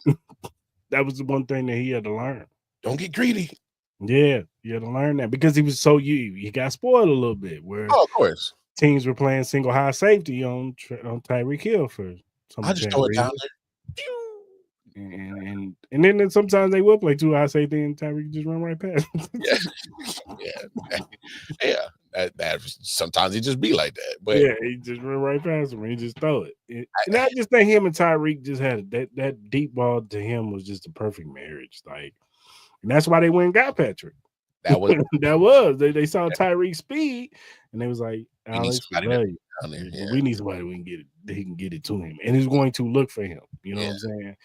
that was the one thing that he had to learn. Don't get greedy. Yeah, you had to learn that because he was so he got spoiled a little bit. Where of course teams were playing single high safety on Tyreek Hill for some. I just throw it down there. And then sometimes they will play too high safety and Tyreek just run right past. That sometimes it just be like that. But yeah, he just run right past him and he just throw it. And I just think him and Tyreek just had that deep ball to him was just a perfect marriage. Like, and that's why they went and got Patrick. That was they saw Tyreek's speed and they was like, Alex, we need somebody we can get it. He can get it to him, and he's going to look for him. You know what I'm saying?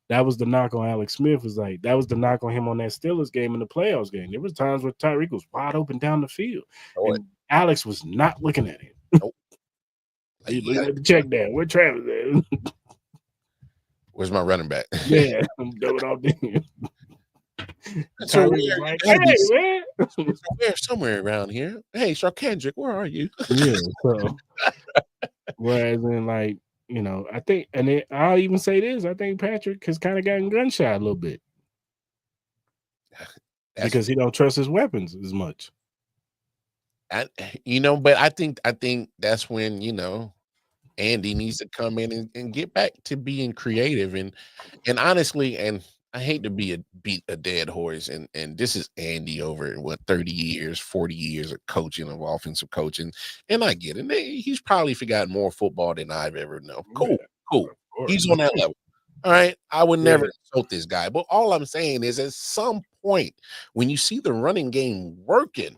That was the knock on Alex Smith. Was like that was the knock on him on that Steelers game and the playoffs game. There was times where Tyreek was wide open down the field, and Alex was not looking at him. Nope. He's looking at the check down. Where Travis at? Where's my running back? Yeah, I'm doing all day. Somewhere around here. Hey, Kendrick, where are you? Yeah. So, whereas in like, you know, I think, and then I'll even say this: I think Patrick has kind of gotten gunshot a little bit because he don't trust his weapons as much. But I think that's when Andy needs to come in and get back to being creative and honestly, and I hate to beat a dead horse, and this is Andy over 30 years, 40 years of coaching, of offensive coaching, and I get it. He's probably forgotten more football than I've ever known. Cool. He's on that level. All right, I would never insult this guy, but all I'm saying is, at some point, when you see the running game working,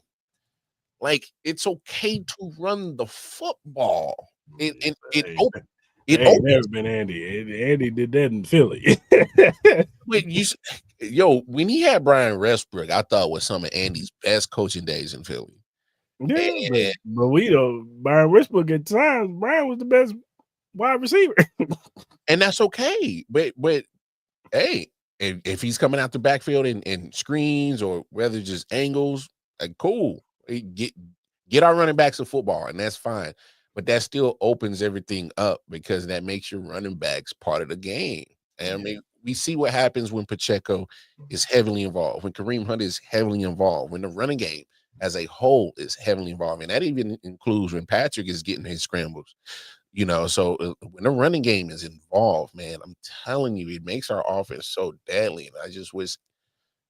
like it's okay to run the football. It never been Andy. Andy did that in Philly. When he had Brian Westbrook, I thought was some of Andy's best coaching days in Philly. Yeah, but we know Brian Westbrook at times. Brian was the best wide receiver, and that's okay. But hey, if he's coming out the backfield and screens or whether just angles, like cool, get our running backs to football, and that's fine. But that still opens everything up because that makes your running backs part of the game. And I mean, we see what happens when Pacheco is heavily involved, when Kareem Hunt is heavily involved, when the running game as a whole is heavily involved. And that even includes when Patrick is getting his scrambles, So when the running game is involved, man, I'm telling you, it makes our offense so deadly. And I just wish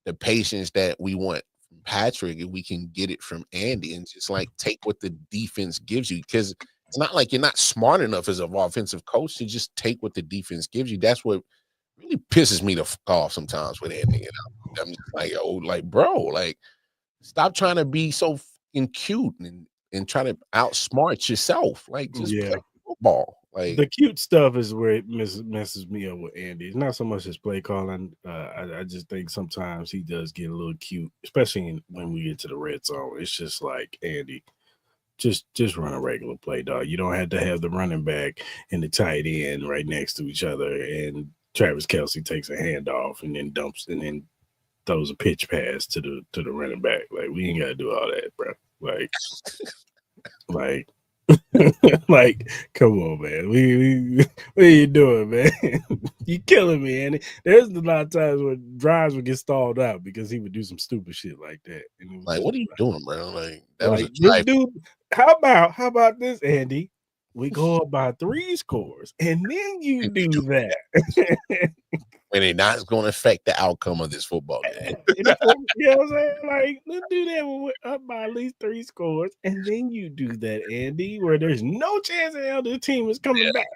the patience that we want from Patrick, if we can get it from Andy and just like take what the defense gives you, because it's not like you're not smart enough as an offensive coach to just take what the defense gives you. That's what really pisses me off sometimes with Andy. I'm just like, bro, like, stop trying to be so fucking cute and try to outsmart yourself. Like, just play football. Like, the cute stuff is where it messes me up with Andy. It's not so much his play calling. I just think sometimes he does get a little cute, especially when we get to the red zone. It's just like, Andy, just run a regular play, dog. You don't have to have the running back and the tight end right next to each other, and Travis Kelce takes a handoff and then dumps and then throws a pitch pass to the running back. Like, we ain't gotta do all that, bro. Like, come on, man. What are you doing, man? You killing me, Andy. There's a lot of times where drives would get stalled out because he would do some stupid shit like that. And like, what are you doing, bro? Like, that was a drive. Dude, how about this, Andy? We go up by 3 scores, and then you do that. When it's not going to affect the outcome of this football game. You know what I'm saying? Like, let's do that when we're up by at least 3 scores, and then you do that, Andy, where there's no chance the other team is coming back.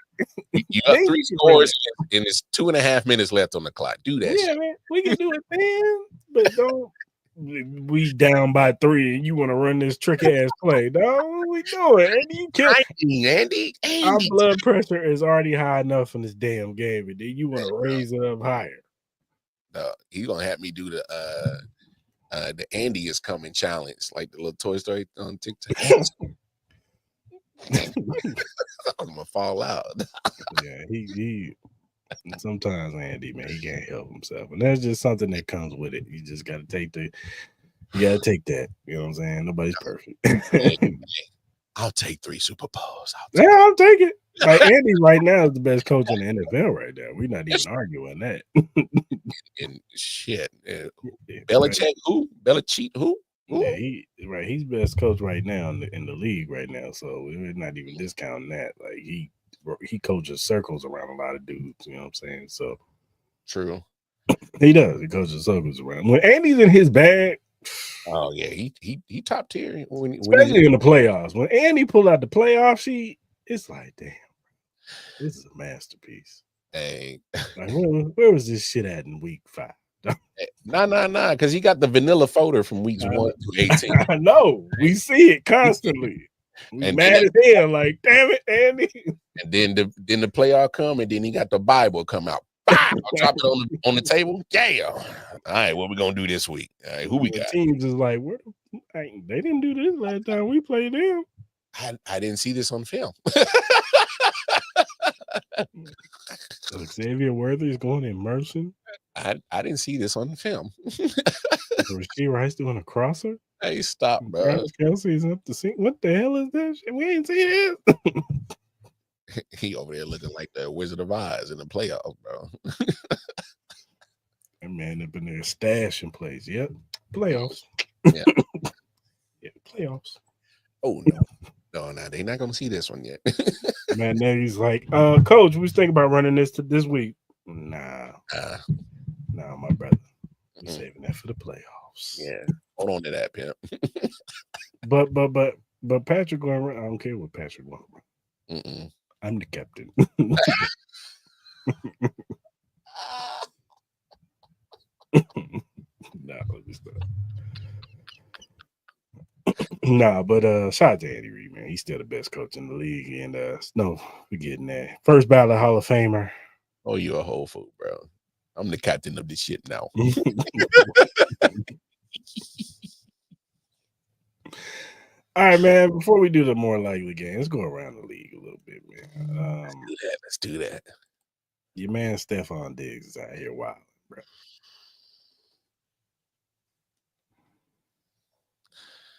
You up 3 scores, and it's 2.5 minutes left on the clock. Do that. Yeah, man. We can do it then, but don't we down by 3 and you want to run this tricky ass play. No, what we doing? Andy, you can't. Andy. Our blood pressure is already high enough in this damn game, and then you want to raise it up higher. No, he's gonna have me do the Andy is coming challenge, like the little Toy Story on TikTok. I'm gonna fall out. Yeah, he sometimes Andy, man, he can't help himself, and that's just something that comes with it. You just gotta take that. You know what I'm saying? Nobody's perfect. I'll take 3 Super Bowls. I'll take it. Like Andy right now is the best coach in the NFL right now. We're not even arguing that. And shit, Belichick who? Belichick who? Yeah, he's best coach right now in the league right now. So we're not even discounting that. Like he coaches circles around a lot of dudes. You know what I'm saying? So true. He does. He coaches circles around. When Andy's in his bag, oh yeah, he top tier. Especially in the playoffs. When Andy pulled out the playoff sheet, it's like, damn, this is a masterpiece. Hey, like, where was this shit at in week 5? Nah, because he got the vanilla folder from weeks 1 to 18. I know. We see it constantly. We mad as hell, like, damn it, Andy. And then the playoff come, and then he got the Bible come out. I'll drop it on the table. Yeah. All right, what we gonna do this week? All right, who we got? Teams is like, they didn't do this last time we played them. I didn't see this on film. Xavier Worthy is going immersion. I didn't see this on the film. Rasheed Rice doing a crosser. Hey, stop, bro. Kelce's up the scene. What the hell is this? We ain't see this. He over there looking like the Wizard of Oz in the playoffs, bro. That man up in there stashing plays. Yep. Playoffs. Yeah. Yeah, playoffs. Oh no, they're not gonna see this one yet. Man, then he's like, Coach, we was thinking about running this week. Nah, my brother. I'm saving that for the playoffs. Yeah. Hold on to that, pimp. but Patrick going run. I don't care what Patrick wants. I'm the captain. Let me stop. But shout out to Andy Reid, man. He's still the best coach in the league. And no, we're getting that. First ballot Hall of Famer. Oh, you a whole fool, bro. I'm the captain of this shit now. All right, man. Before we do the more likely game, let's go around the league a little bit, man. Let's do that. Your man Stephon Diggs is out here wilding, bro.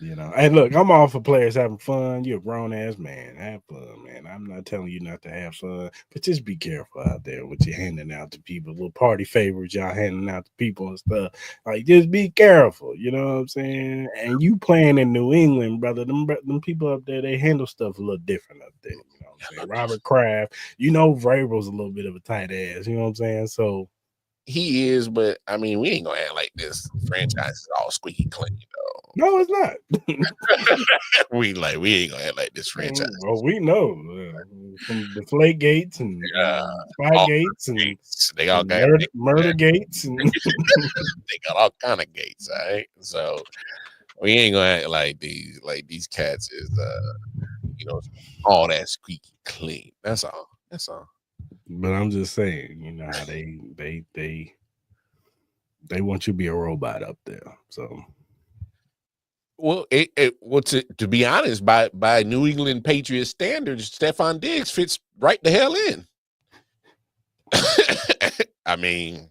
You know, and look, I'm all for players having fun. You're a grown ass man. Have fun, man. I'm not telling you not to have fun, but just be careful out there what you're handing out to people. Little party favors y'all handing out to people and stuff. Like, just be careful. You know what I'm saying? And you playing in New England, brother. Them people up there, they handle stuff a little different up there. You know what I'm saying? Robert Kraft, Vrabel's a little bit of a tight ass. You know what I'm saying? So he is, but I mean, we ain't gonna act like this franchise is all squeaky clean, though. No, it's not. we ain't gonna act like this franchise. Well, we know from Deflate Gates and Spy Gates and they all got murder Gates and they got all kind of gates, all right. So we ain't gonna act like these cats is all that squeaky clean. That's all. But I'm just saying, you know how they want you to be a robot up there. So, well, to be honest, by New England Patriots standards, Stephon Diggs fits right the hell in. I mean,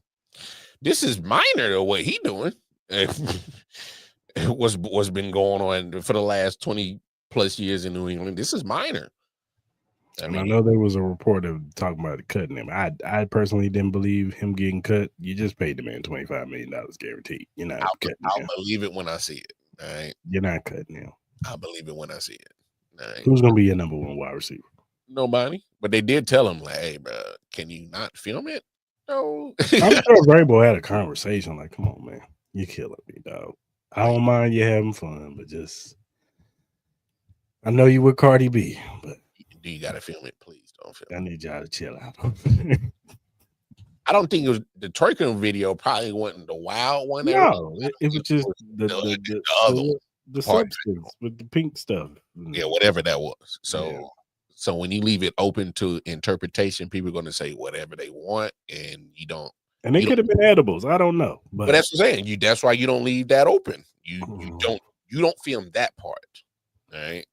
this is minor to what he doing. What's been going on for the last 20 plus years in New England. This is minor. I know there was a report of talking about cutting him. I personally didn't believe him getting cut. You just paid the man $25 million guaranteed. You're not cutting him. I'll believe it when I see it. All right. You're not cutting him. I'll believe it when I see it. All right. Who's gonna be your number one wide receiver? Nobody. But they did tell him, like, hey, bro, can you not film it? No. I'm sure Vrabel had a conversation like, come on, man. You're killing me, dog. I don't mind you having fun, but just I know you with Cardi B, but you gotta film it, please don't film I need y'all to chill out. I don't think it was the twerking video. Probably wasn't the wild one. No, it was just the other one. the substance with the pink stuff. Yeah, whatever that was. So when you leave it open to interpretation, people are going to say whatever they want, and you don't. And they could have been edibles. I don't know, but that's what I'm saying. That's why you don't leave that open. You don't film that part. All right,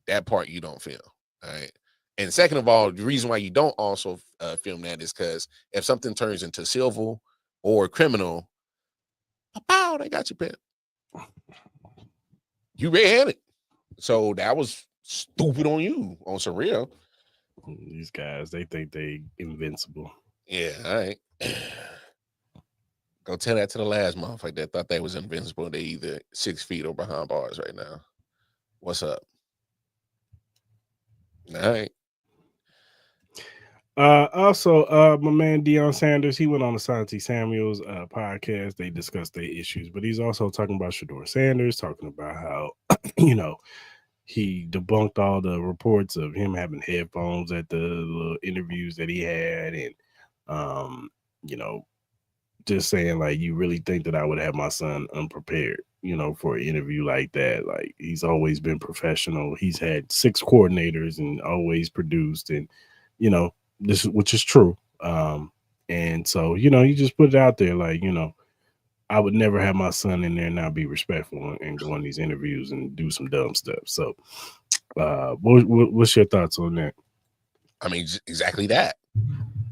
that part you don't film. All right. And second of all, the reason why you don't also film that is because if something turns into civil or criminal, pow, they got you, pimp. You red-handed. So that was stupid on you, on some real. These guys, they think they invincible. Yeah, all right. Go tell that to the last motherfucker that thought they was invincible. They either 6 feet or behind bars right now. What's up? All right. Also, my man Deion Sanders, he went on the Santi Samuels podcast. They discussed their issues, but he's also talking about Shedeur Sanders, talking about how, he debunked all the reports of him having headphones at the little interviews that he had. And, just saying, like, you really think that I would have my son unprepared, for an interview like that? Like, he's always been professional. He's had 6 coordinators and always produced, and, this, which is true. And so, you just put it out there, like, I would never have my son in there and not be respectful and go on these interviews and do some dumb stuff. So, what's your thoughts on that? I mean, exactly that.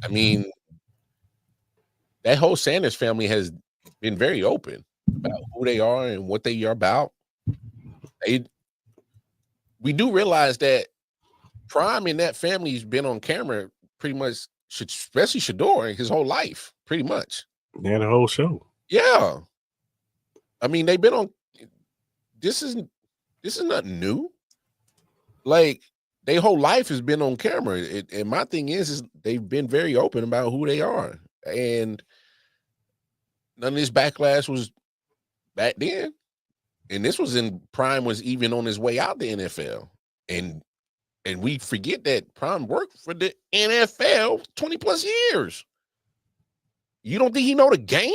I mean, that whole Sanders family has been very open about who they are and what they are about. We do realize that Prime in that family's been on camera pretty much, especially Shedeur, his whole life, pretty much. Yeah, the whole show. Yeah. I mean, they've been on. This is nothing new. Like, their whole life has been on camera. And my thing is they've been very open about who they are. And none of this backlash was back then. And this was in Prime was even on his way out the NFL. And we forget that Prime worked for the NFL 20 plus years. You don't think he know the game?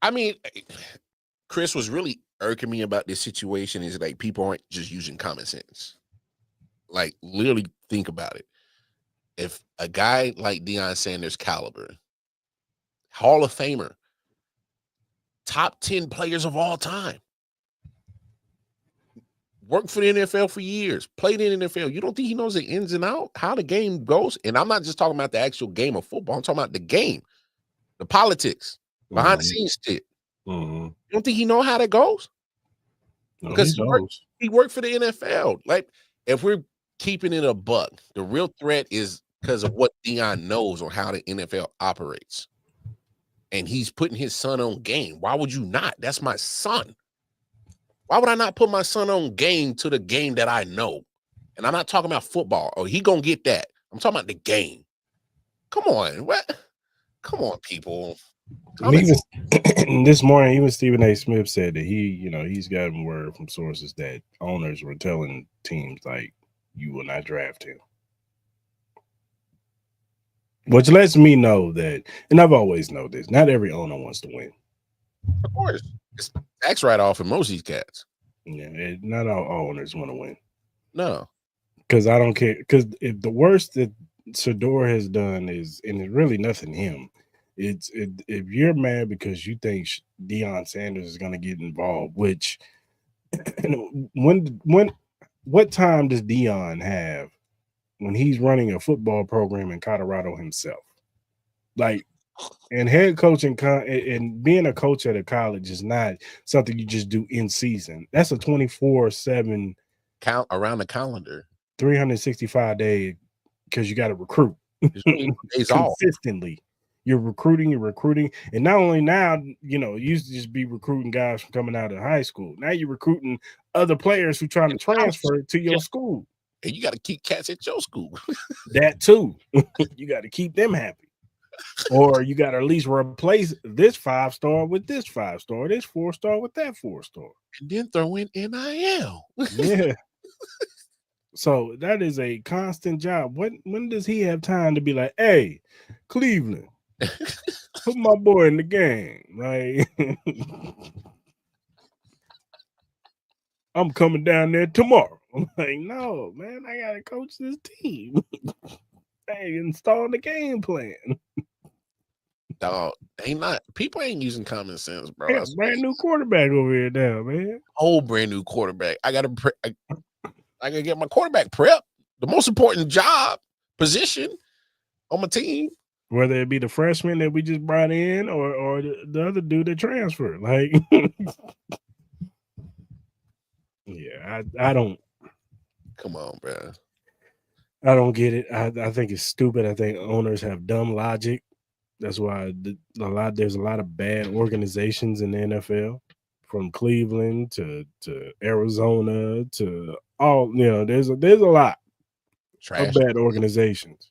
I mean, Chris was really irking me about this situation is like people aren't just using common sense. Like, literally think about it. If a guy like Deion Sanders caliber, Hall of Famer, top 10 players of all time, worked for the NFL for years, played in the NFL. You don't think he knows the ins and outs, how the game goes? And I'm not just talking about the actual game of football. I'm talking about the game, the politics, behind the scenes shit. You don't think he know how that goes? No, because he worked for the NFL. Like, if we're keeping it a buck, the real threat is because of what Deion knows on how the NFL operates. And he's putting his son on game. Why would you not? That's my son. Why would I not put my son on game to the game that I know? And I'm not talking about football. Oh, he gonna get that. I'm talking about the game. Come on. What? Come on, people. Even this morning, even Stephen A. Smith said that he's gotten word from sources that owners were telling teams, like, you will not draft him. Which lets me know that, and I've always known this, not every owner wants to win. Of course. It's tax write-off for most of these cats. Yeah, not all owners want to win. No. Because I don't care. Because if the worst that Shedeur has done is, and it's really nothing him, if you're mad because you think Deion Sanders is going to get involved, which what time does Deion have when he's running a football program in Colorado himself? Like, and head coaching and being a coach at a college is not something you just do in season. That's a 24/7 count around the calendar, 365 days, because you got to recruit consistently. You're recruiting, and not only now, you used to just be recruiting guys from coming out of high school. Now you're recruiting other players who trying to transfer to your school. And you got to keep cats at your school. That too. You got to keep them happy. Or you got to at least replace this 5-star with this 5-star, this 4-star with that 4-star. And then throw in NIL. Yeah. So that is a constant job. When does he have time to be like, hey, Cleveland, put my boy in the game, right? I'm coming down there tomorrow. I'm like, no, man, I gotta coach this team. Hey, install the game plan. Dog, people ain't using common sense, bro. Yeah, brand new quarterback over here now, man. Whole brand new quarterback. I gotta get my quarterback prep. The most important job position on my team. Whether it be the freshman that we just brought in or the other dude that transferred. Like, yeah, I don't. Come on, bro. I don't get it. I think it's stupid. I think owners have dumb logic. That's why there's a lot of bad organizations in the NFL, from Cleveland to Arizona to all. There's a lot of bad organizations.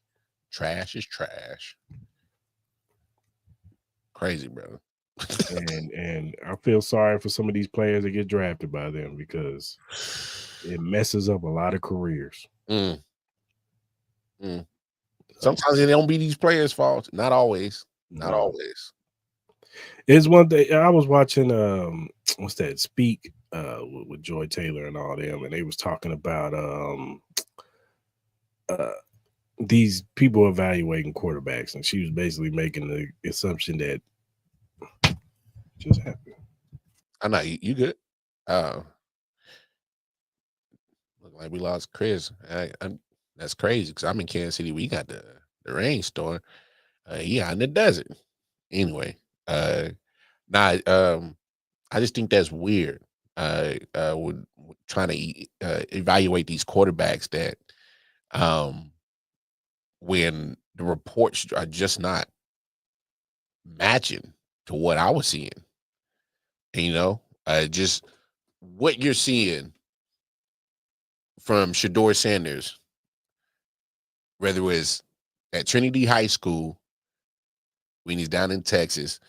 Trash is trash. Crazy, bro. and I feel sorry for some of these players that get drafted by them because it messes up a lot of careers. Sometimes it don't be these players' fault. Not always. Not always. It's one thing. I was watching what's that, Speak with Joy Taylor and all them, and they was talking about these people evaluating quarterbacks, and she was basically making the assumption that just happened. I know you good. Look like we lost Chris. That's crazy because I'm in Kansas City. We got the rainstorm. He out in the desert. Anyway, I just think that's weird. With trying to evaluate these quarterbacks that, when the reports are just not matching to what I was seeing, and, just what you're seeing from Shedeur Sanders, whether it was at Trinity High School when he's down in Texas,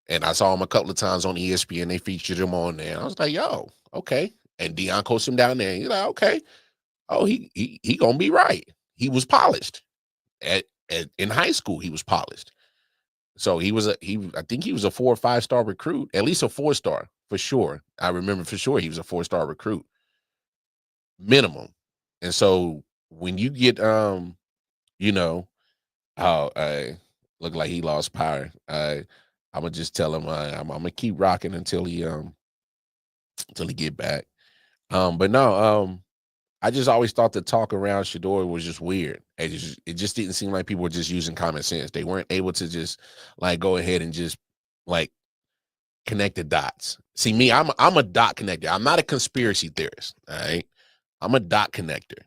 and I saw him a couple of times on ESPN. They featured him on there. I was like, yo, okay. And Deion coached him down there. And you're like, okay. Oh, he gonna be right. He was polished. In high school, he was polished. So I think he was a 4 or 5 star recruit, at least a 4-star for sure. I remember for sure he was a 4-star recruit. Minimum. And so when you get look like he lost power. I'm gonna just tell him I'm gonna keep rocking until he get back. But no, I just always thought the talk around Shedeur was just weird. It just didn't seem like people were just using common sense. They weren't able to just like go ahead and just like connect the dots. See, me, I'm a dot connector. I'm not a conspiracy theorist. All right, I'm a dot connector.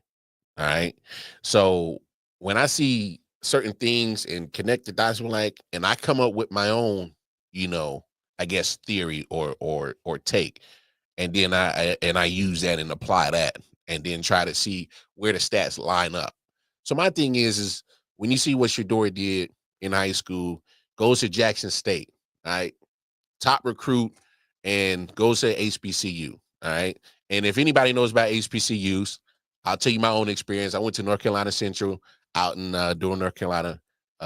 All right, so when I see certain things and connect the dots, and I come up with my own, I guess theory or take, and then I use that and apply that, and then try to see where the stats line up. So my thing is when you see what Shedeur did in high school, goes to Jackson State, all right, top recruit, and goes to HBCU, all right. And if anybody knows about HBCUs, I'll tell you my own experience. I went to North Carolina Central out in during North Carolina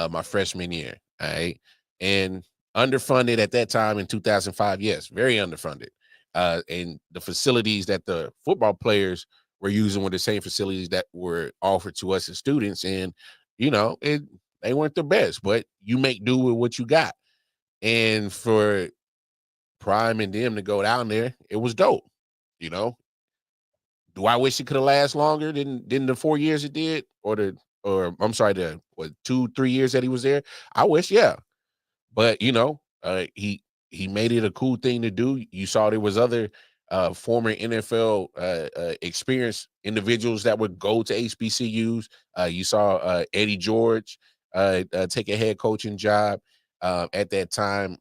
my freshman year, all right, and underfunded at that time in 2005. Yes, very underfunded. And the facilities that the football players were using were the same facilities that were offered to us as students, and they weren't the best, but you make do with what you got. And for Prime and them to go down there, it was dope. Do I wish it could have lasted longer than the 4 years it did, or I'm sorry, the 2-3 years that he was there? I wish, yeah. But he made it a cool thing to do. You saw there was other former NFL experienced individuals that would go to HBCUs. You saw Eddie George take a head coaching job at that time.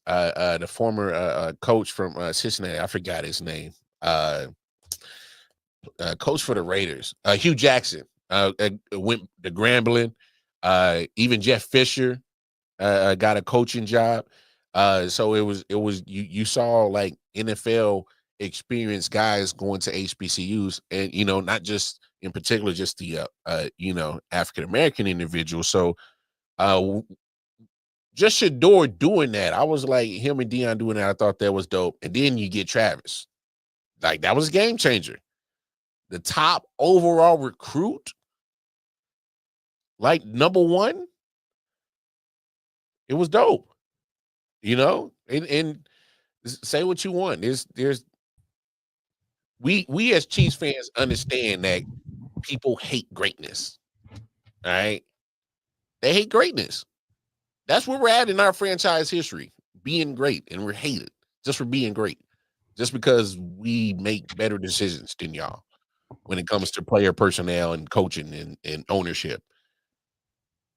The former coach from Cincinnati, I forgot his name. Coach for the Raiders, Hugh Jackson, went to Grambling. Even Jeff Fisher got a coaching job. So it was you saw like NFL experienced guys going to HBCUs, and not just in particular, just the African American individuals. So just Shador doing that, I was like, him and Dion doing that, I thought that was dope. And then you get Travis, like that was a game changer. The top overall recruit, like number one, it was dope. And say what you want. We as Chiefs fans understand that people hate greatness. All right. They hate greatness. That's where we're at in our franchise history, being great, and we're hated just for being great, just because we make better decisions than y'all when it comes to player personnel and coaching and ownership.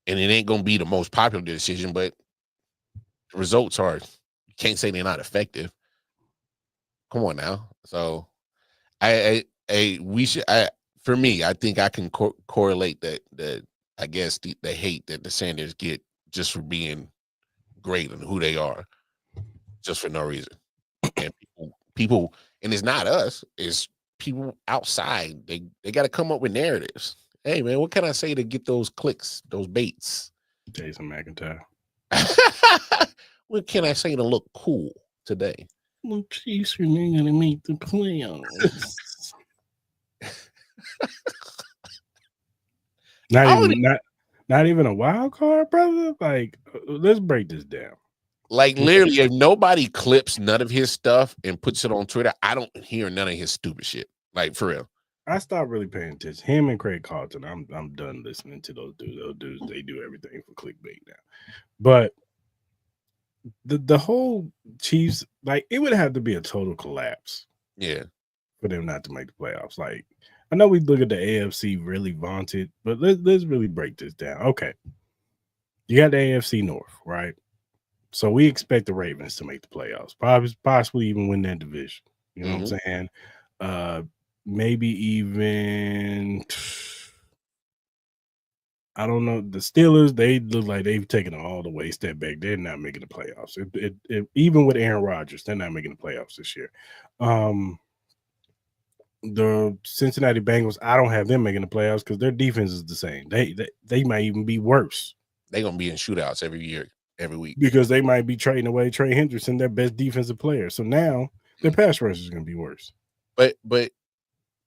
And it ain't going to be the most popular decision, but the results are, you can't say they're not effective. Come on now. So for me, I think I can correlate that I guess the hate that the Sanders get just for being great and who they are, just for no reason. And people, and it's not us, it's people outside. They got to come up with narratives. Hey man, what can I say to get those clicks, those baits? Jason McIntyre. What can I say to look cool today? Well, Chiefs are not gonna make the playoffs. Not even a wild card, brother. Like, let's break this down. Like, literally, if nobody clips none of his stuff and puts it on Twitter, I don't hear none of his stupid shit. Like, for real. I stopped really paying attention. Him and Craig Carlton, I'm done listening to those dudes. Those dudes, they do everything for clickbait now. But the whole Chiefs, like, it would have to be a total collapse. Yeah. For them not to make the playoffs. Like, I know we look at the AFC really vaunted, but let's really break this down. Okay. You got the AFC North, right? So we expect the Ravens to make the playoffs, possibly even win that division. You know what I'm saying? Maybe even, I don't know. The Steelers, they look like they've taken it all the way step back. They're not making the playoffs. Even with Aaron Rodgers, they're not making the playoffs this year. The Cincinnati Bengals, I don't have them making the playoffs because their defense is the same. They might even be worse. They're going to be in shootouts every year, every week. Because they might be trading away Trey Hendrickson, their best defensive player. So now their pass rush is going to be worse. But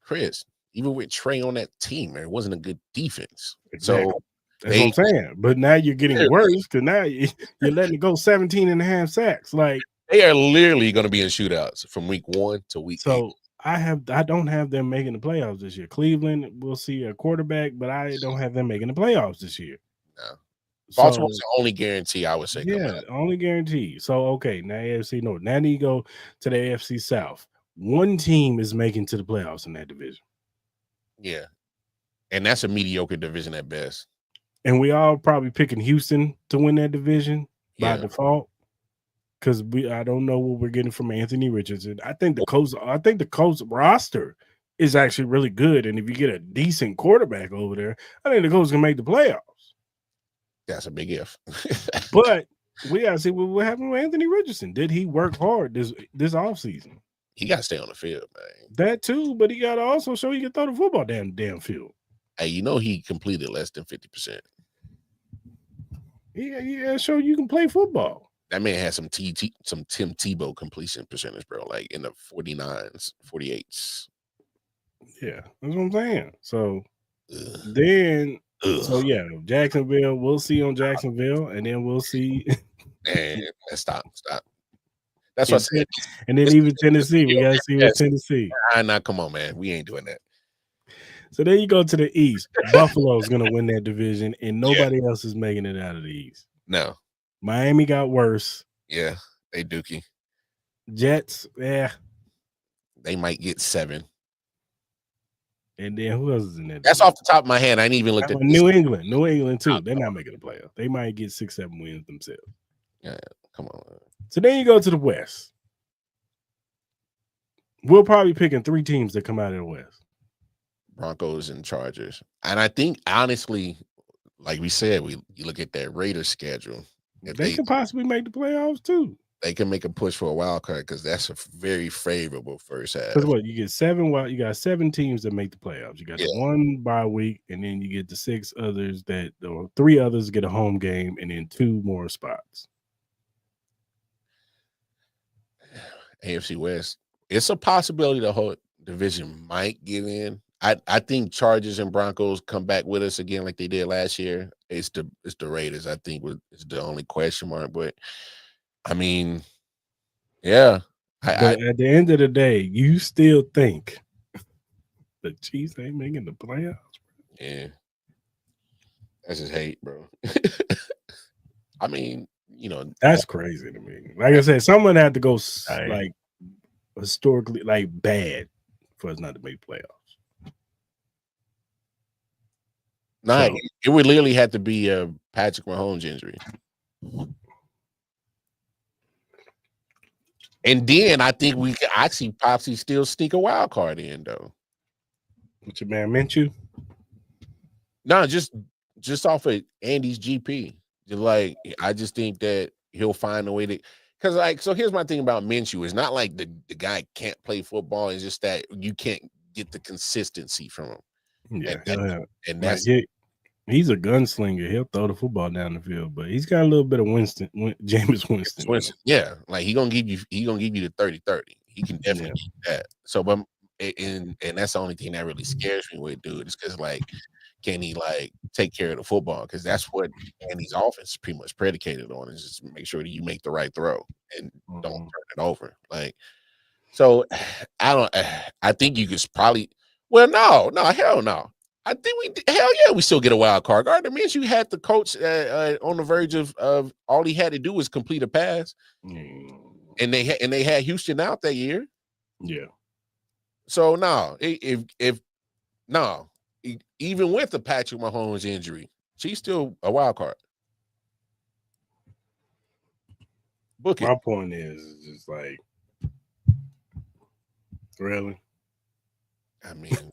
Chris, even with Trey on that team, it wasn't a good defense. Exactly. So that's what I'm saying. But now you're getting worse because now you're letting it go 17 and a half sacks. Like, they are literally going to be in shootouts from week 1 to week 8. I don't have them making the playoffs this year. Cleveland, we'll see a quarterback, but I don't have them making the playoffs this year. No. Baltimore's the only guarantee, I would say. Yeah, only guarantee. So, okay, now AFC North. Now you go to the AFC South. One team is making to the playoffs in that division. Yeah. And that's a mediocre division at best. And we all probably picking Houston to win that division by default. Because I don't know what we're getting from Anthony Richardson. I think the Colts roster is actually really good. And if you get a decent quarterback over there, I think the Colts can make the playoffs. That's a big if. But we gotta see what happened with Anthony Richardson. Did he work hard this offseason? He gotta stay on the field, man. That too, but he gotta also show he can throw the football down the damn field. Hey, he completed less than 50%. Yeah, show you can play football. That man had some Tim Tebow completion percentage, bro, like in the 49s, 48s. Yeah, that's what I'm saying. So so yeah, Jacksonville, we'll see on Jacksonville, and then we'll see. Man, stop. That's what I said. And then even Tennessee, we gotta see with Tennessee. Nah, come on, man. We ain't doing that. So then you go to the East. Buffalo's gonna win that division, and nobody else is making it out of the East. No. Miami got worse. Yeah, they dookie. Jets, yeah. They might get 7. And then who else is in that? That's off the top of my head. I ain't even looked at New England too. They're not making the playoff. They might get 6-7 wins themselves. Yeah, come on. So then you go to the West. We're probably picking 3 teams that come out of the West. Broncos and Chargers. And I think, honestly, like we said, you look at that Raiders schedule. They could possibly make the playoffs too. they can make a push for a wild card because that's a very favorable first half. Because what you get 7 you got 7 teams that make the playoffs. You got the 1 bye week, and then you get the 6 others or 3 others get a home game, and then 2 more spots. AFC West. It's a possibility the whole division might get in. I think Chargers and Broncos come back with us again like they did last year. It's the Raiders, I think, is the only question mark. But I mean, yeah. But at the end of the day, you still think the Chiefs ain't making the playoffs? Yeah. That's just hate, bro. I mean, that's crazy to me. Like I said, someone had to go like historically like bad for us not to make playoffs. No, it would literally have to be a Patrick Mahomes injury. And then I think we could actually possibly still sneak a wild card in, though. What your man meant you? No, just off of Andy's GP. Like, I just think that he'll find a way to, because so here's my thing about Minshew. It's not like the guy can't play football. It's just that you can't get the consistency from him. Yeah, and that's he's a gunslinger. He'll throw the football down the field, but he's got a little bit of Jameis Winston. Yeah, like he gonna give you the 30-30. He can definitely do that. So, but and that's the only thing that really scares me with dude is because like, can he like take care of the football? Because that's what Andy's offense is pretty much predicated on, is just make sure that you make the right throw and don't turn it over. Like, so I think you could probably. Well, no, hell no. I think we still get a wild card. Gardner Minshew had the coach on the verge of all he had to do was complete a pass, and they had Houston out that year. Yeah. So no, even with the Patrick Mahomes injury, she's still a wild card. Book it. My point is just like, really. I mean,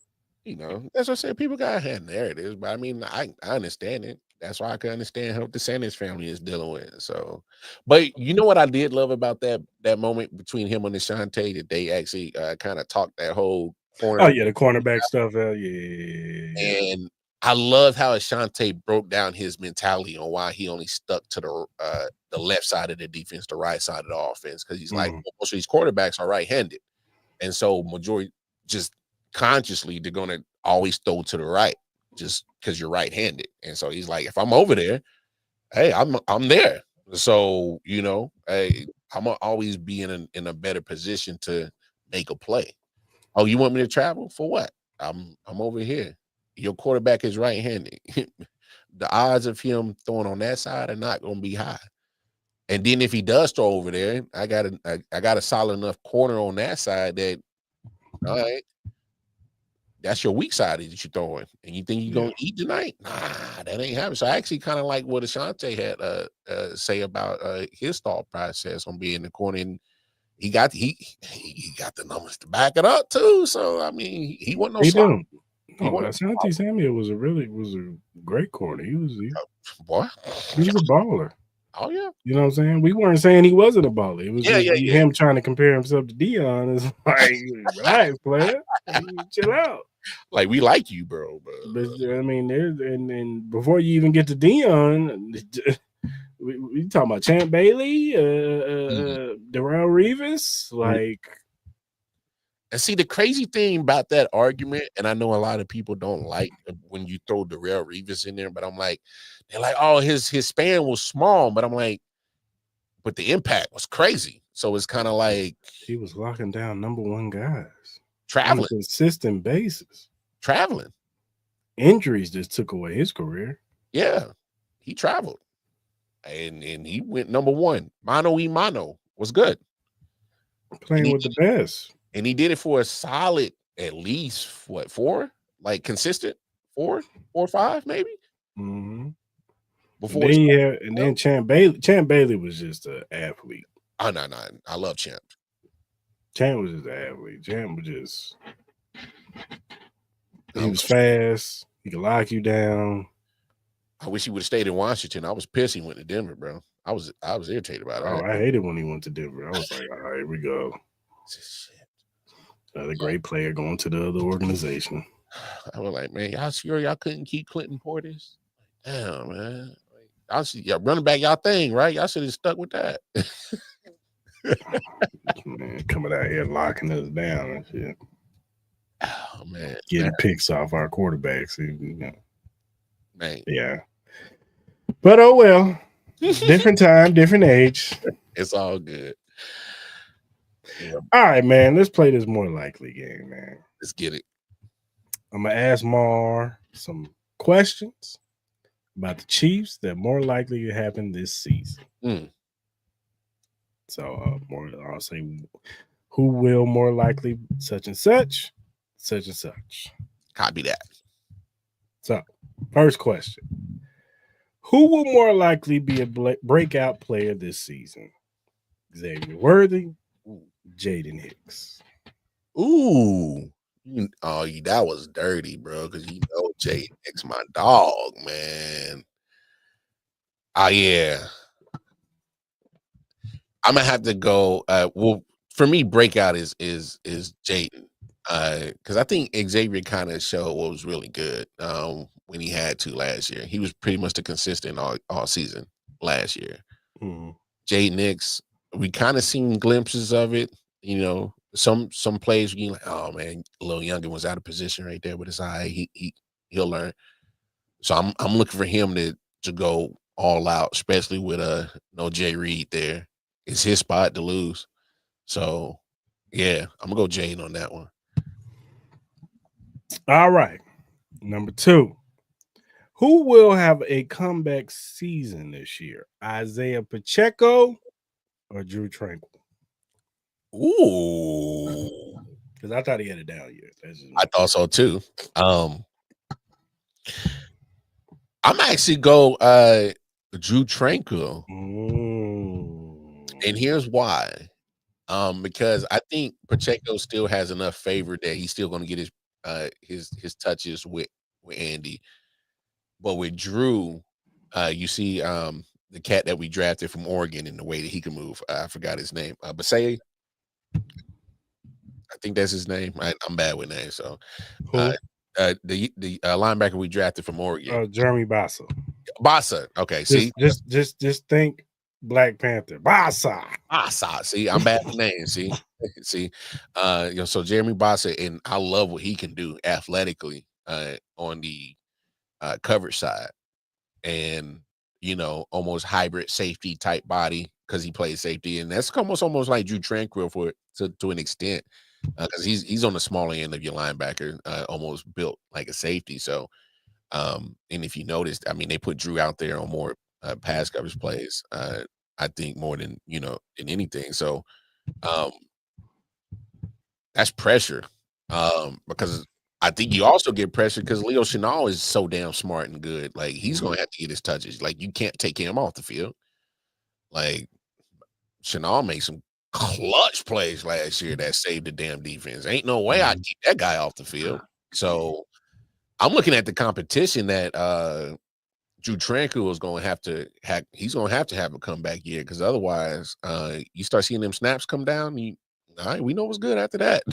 that's what I said. People got had narratives, but I mean, I understand it. That's why I can understand what the Sanders family is dealing with. So, but you know what I did love about that moment between him and Ashante, that they actually kind of talked that whole corner. Oh yeah, the cornerback stuff. Yeah. And I love how Ashante broke down his mentality on why he only stuck to the left side of the defense, the right side of the offense, because he's like, most of these quarterbacks are right-handed, and so majority just consciously they're going to always throw to the right just because you're right-handed. And so he's like, if I'm over there, hey, I'm there. So hey, I'm gonna always be in a better position to make a play. Oh, you want me to travel for what? I'm over here. Your quarterback is right-handed. The odds of him throwing on that side are not going to be high. And then if he does throw over there, I got a solid enough corner on that side that, all right, that's your weak side that you're throwing. And you think you're going to eat tonight? Nah, that ain't happening. So I actually kind of like what Ashante had say about his thought process on being the corner. And he got the numbers to back it up too. So I mean, he wasn't no slot. Asante Samuel was a great corner. He was a baller. Oh yeah. You know what I'm saying? We weren't saying he wasn't a baller. It was him trying to compare himself to Dion. It's like, relax, player. Chill out. Like, we like you, bro. But I mean, and before you even get to Dion, we talking about Champ Bailey, Darrell Revis, like. And see, the crazy thing about that argument, and I know a lot of people don't like when you throw Darrell Revis in there, but I'm like, they're like, oh, his span was small, but I'm like, but the impact was crazy. So it's kind of like he was locking down number one guys, traveling on a consistent basis, traveling. Injuries just took away his career. Yeah, he traveled, and he went number one. Mano y mano was good, playing with the best. And he did it for a solid, at least four, like consistent 4 or 5, maybe. Mm-hmm. Before then Champ Bailey was just an athlete. Oh no, I love Champ. Champ was just an athlete. Champ was just he was fast. He could lock you down. I wish he would have stayed in Washington. I was pissed he went to Denver, bro. I was irritated about it. Oh, I hated when he went to Denver. I was like, all right, here we go. Shit. Another great player going to the other organization. I was like, man, y'all sure y'all couldn't keep Clinton Portis? Damn, man. Y'all see, y'all running back y'all thing, right? Y'all should have stuck with that. Man, coming out here locking us down and shit. Oh man, Getting picks off our quarterbacks. You know. Man. Yeah. But oh well. Different time, different age. It's all good. Yeah. All right, man. Let's play this more likely game, man. Let's get it. I'm gonna ask Mar some questions about the Chiefs that more likely to happen this season. So I'll say who will more likely such and such, such and such. Copy that. So first question. Who will more likely be a breakout player this season? Xavier Worthy, Jaden Hicks. Ooh. Oh, that was dirty, bro, because you know Jaden Hicks my dog, man. Oh, yeah. I'm gonna have to go. Well, for me, breakout is Jaden. Because I think Xavier kind of showed what was really good when he had to last year. He was pretty much the consistent all season last year. Jaden Hicks, we kind of seen glimpses of it. You know, some plays you like, oh man, Lil Youngin was out of position right there, but it's all right. He'll learn. So I'm looking for him to go all out, especially with no Jay Reed there. It's his spot to lose. So yeah, I'm gonna go Jaden on that one. All right. Number 2. Who will have a comeback season this year? Isaiah Pacheco or Drew Tranquil? Ooh. Because I thought he had it down here. I thought so too. I'm actually go Drew Tranquil. And here's why. Because I think Pacheco still has enough favor that he's still going to get his touches with Andy. But with Drew, you see the cat that we drafted from Oregon and the way that he can move. I forgot his name. Basay. I think that's his name. I'm bad with names. So the linebacker we drafted from Oregon. Jeremy Bassa. Bassa. Okay. See, just think Black Panther. Bassa. See, I'm bad with names. See, so Jeremy Bassa, and I love what he can do athletically on the coverage side, and almost hybrid safety type body because he plays safety, and that's almost like Drew Tranquil to an extent because he's on the smaller end of your linebacker, almost built like a safety. So, and if you noticed, I mean, they put Drew out there on more pass coverage plays. I think more than than anything. So, that's pressure because I think you also get pressure because Leo Chenal is so damn smart and good. Like he's gonna have to get his touches. Like you can't take him off the field. Like Chenal made some clutch plays last year that saved the damn defense. Ain't no way I'd keep that guy off the field. So I'm looking at the competition that Drew Tranquil is going to have to have. He's going to have a comeback year because otherwise, you start seeing them snaps come down. All right, we know what's good after that.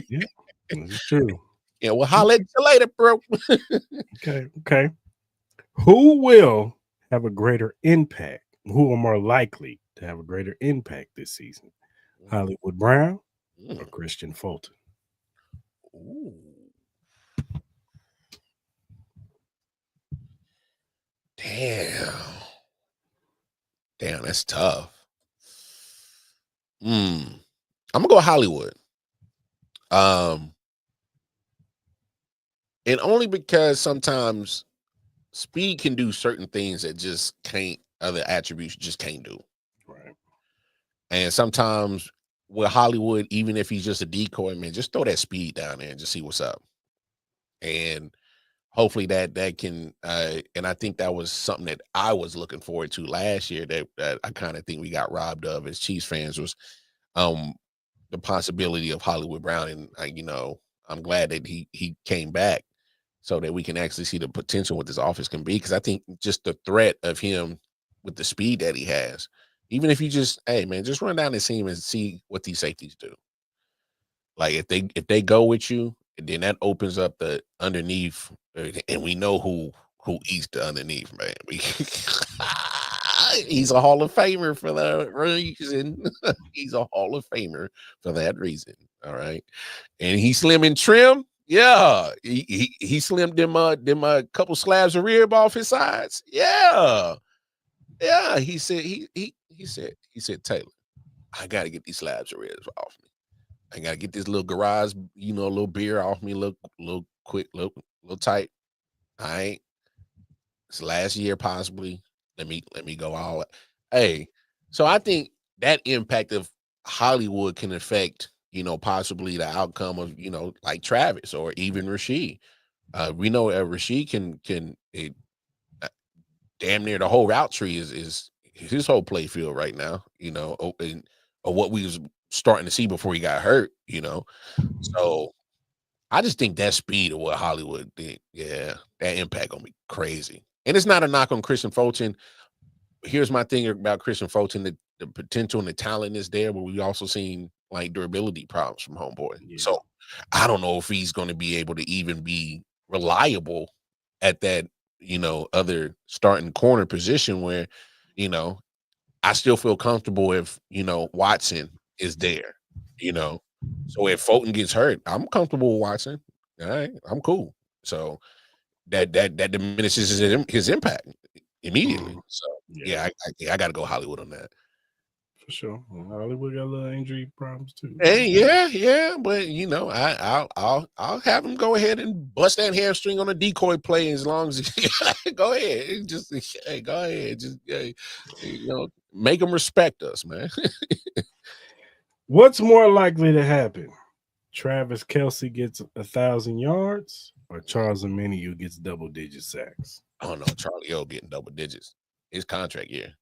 Yeah, that's true. Yeah, we'll holler at you later, bro. Okay. Who will have a greater impact? Who are more likely to have a greater impact this season? Hollywood Brown or Christian Fulton? Ooh. Damn, that's tough. I'm gonna go Hollywood. And only because sometimes speed can do certain things that just can't, other attributes just can't do. Right. And sometimes with Hollywood, even if he's just a decoy, man, just throw that speed down there and just see what's up. And hopefully that can, and I think that was something that I was looking forward to last year that I kind of think we got robbed of as Chiefs fans was the possibility of Hollywood Brown. And, I'm glad that he came back so that we can actually see the potential what this offense can be. Because I think just the threat of him with the speed that he has. Even if you just, hey man, just run down the seam and see what these safeties do. Like if they go with you, then that opens up the underneath, and we know who eats the underneath, man. He's a Hall of Famer for that reason. He's a Hall of Famer for that reason. All right, and he's slim and trim. Yeah, he slimmed them couple slabs of rib off his sides. Yeah. He said Taylor, I gotta get these slabs of ribs off me. I gotta get this little garage, a little beer off me, little quick, little tight. All right. It's last year, possibly. Let me go all. Hey, so I think that impact of Hollywood can affect, possibly the outcome of, like Travis or even Rasheed. We know Rasheed can damn near the whole route tree is his whole play field right now, or what we was starting to see before he got hurt, So I just think that speed of what Hollywood did, that impact gonna be crazy. And it's not a knock on Christian Fulton. Here's my thing about Christian Fulton: the potential and the talent is there, but we've also seen like durability problems from homeboy. Yeah. So I don't know if he's going to be able to even be reliable at that, other starting corner position where, I still feel comfortable if, Watson is there, So if Fulton gets hurt, I'm comfortable with Watson. All right, I'm cool. So that diminishes his impact immediately. So I got to go Hollywood on that. For sure. Hollywood got a little injury problems too. Hey, yeah, but I'll have him go ahead and bust that hamstring on a decoy play as long as go ahead. Just go ahead. Just make them respect us, man. What's more likely to happen? Travis Kelce gets 1,000 yards, or Charles Omenihu gets double-digit sacks? Oh no, Charlie O getting double digits. His contract year.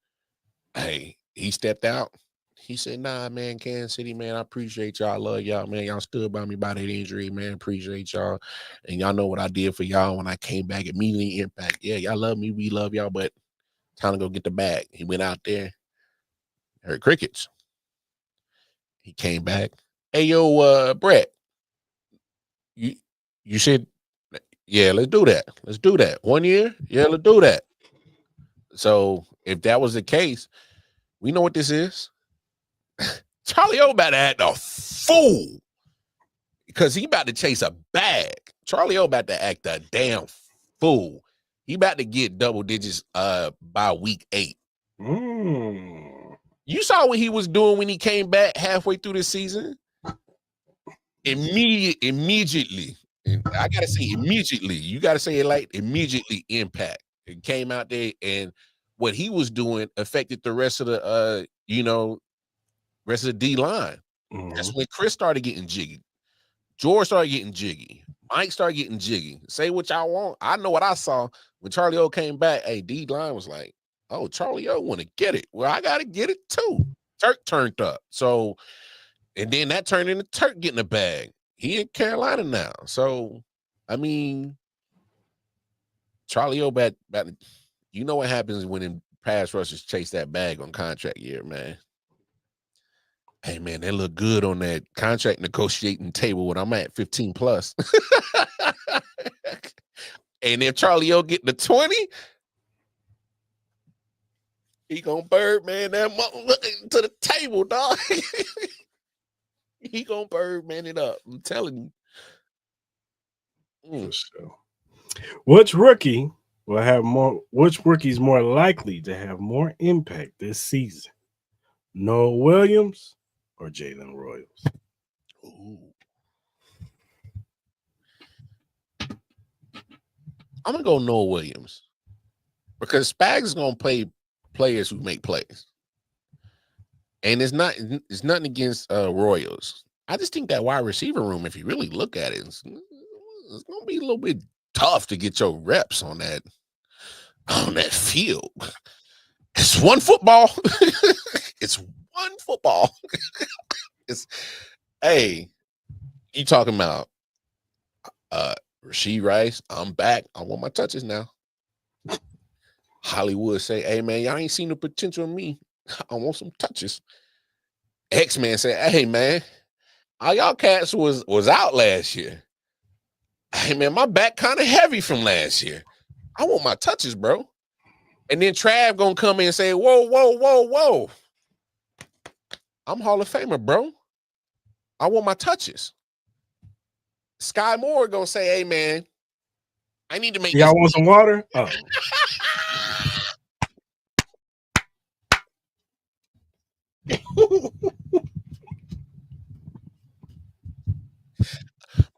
Hey, he stepped out. He said, nah, man, Kansas City, man, I appreciate y'all. I love y'all, man. Y'all stood by me by that injury, man. Appreciate y'all. And y'all know what I did for y'all when I came back. Immediately impact. Yeah, y'all love me. We love y'all, but time to go get the bag. He went out there. Heard crickets. He came back. Hey, yo, Brett, you said, yeah, let's do that. Let's do that. 1 year? Yeah, let's do that. So if that was the case, we know what this is. Charlie O about to act a fool because he about to chase a bag. Charlie O about to act a damn fool. He about to get double digits by week 8. You saw what he was doing when he came back halfway through the season. Immediately. I gotta say immediately. You gotta say it like immediately impact. It came out there, and what he was doing affected the rest of the rest of the D line. That's when Chris started getting jiggy. George started getting jiggy. Mike started getting jiggy. Say what y'all want. I know what I saw when Charlie O came back. Hey, D line was like, oh, Charlie O want to get it. Well, I gotta get it too. Turk turned up. So, and then that turned into Turk getting a bag. He in Carolina now. So, I mean, Charlie O back, you know what happens when in pass rushers chase that bag on contract year, man. Hey, man, they look good on that contract negotiating table when I'm at 15 plus. And if Charlie O get the 20, he gonna bird, man, that to the table, dog. He gonna bird, man, it up. I'm telling you. For sure. Which rookie's more likely to have more impact this season? Noah Williams or Jalen Royals? Ooh. I'm gonna go Noah Williams because Spags is gonna play players who make plays, and it's nothing against Royals. I just think that wide receiver room, if you really look at it, it's gonna be a little bit tough to get your reps on that field. It's one football. It's one football. Hey, you talking about Rashee Rice? I'm back. I want my touches now. Hollywood say, hey man, y'all ain't seen the potential in me. I want some touches. X-Man say, hey man, all y'all cats was out last year. Hey man, my back kind of heavy from last year. I want my touches, bro. And then Trav gonna come in and say, whoa. I'm Hall of Famer, bro. I want my touches. Sky Moore gonna say, hey man, I need to make y'all want some water? Oh.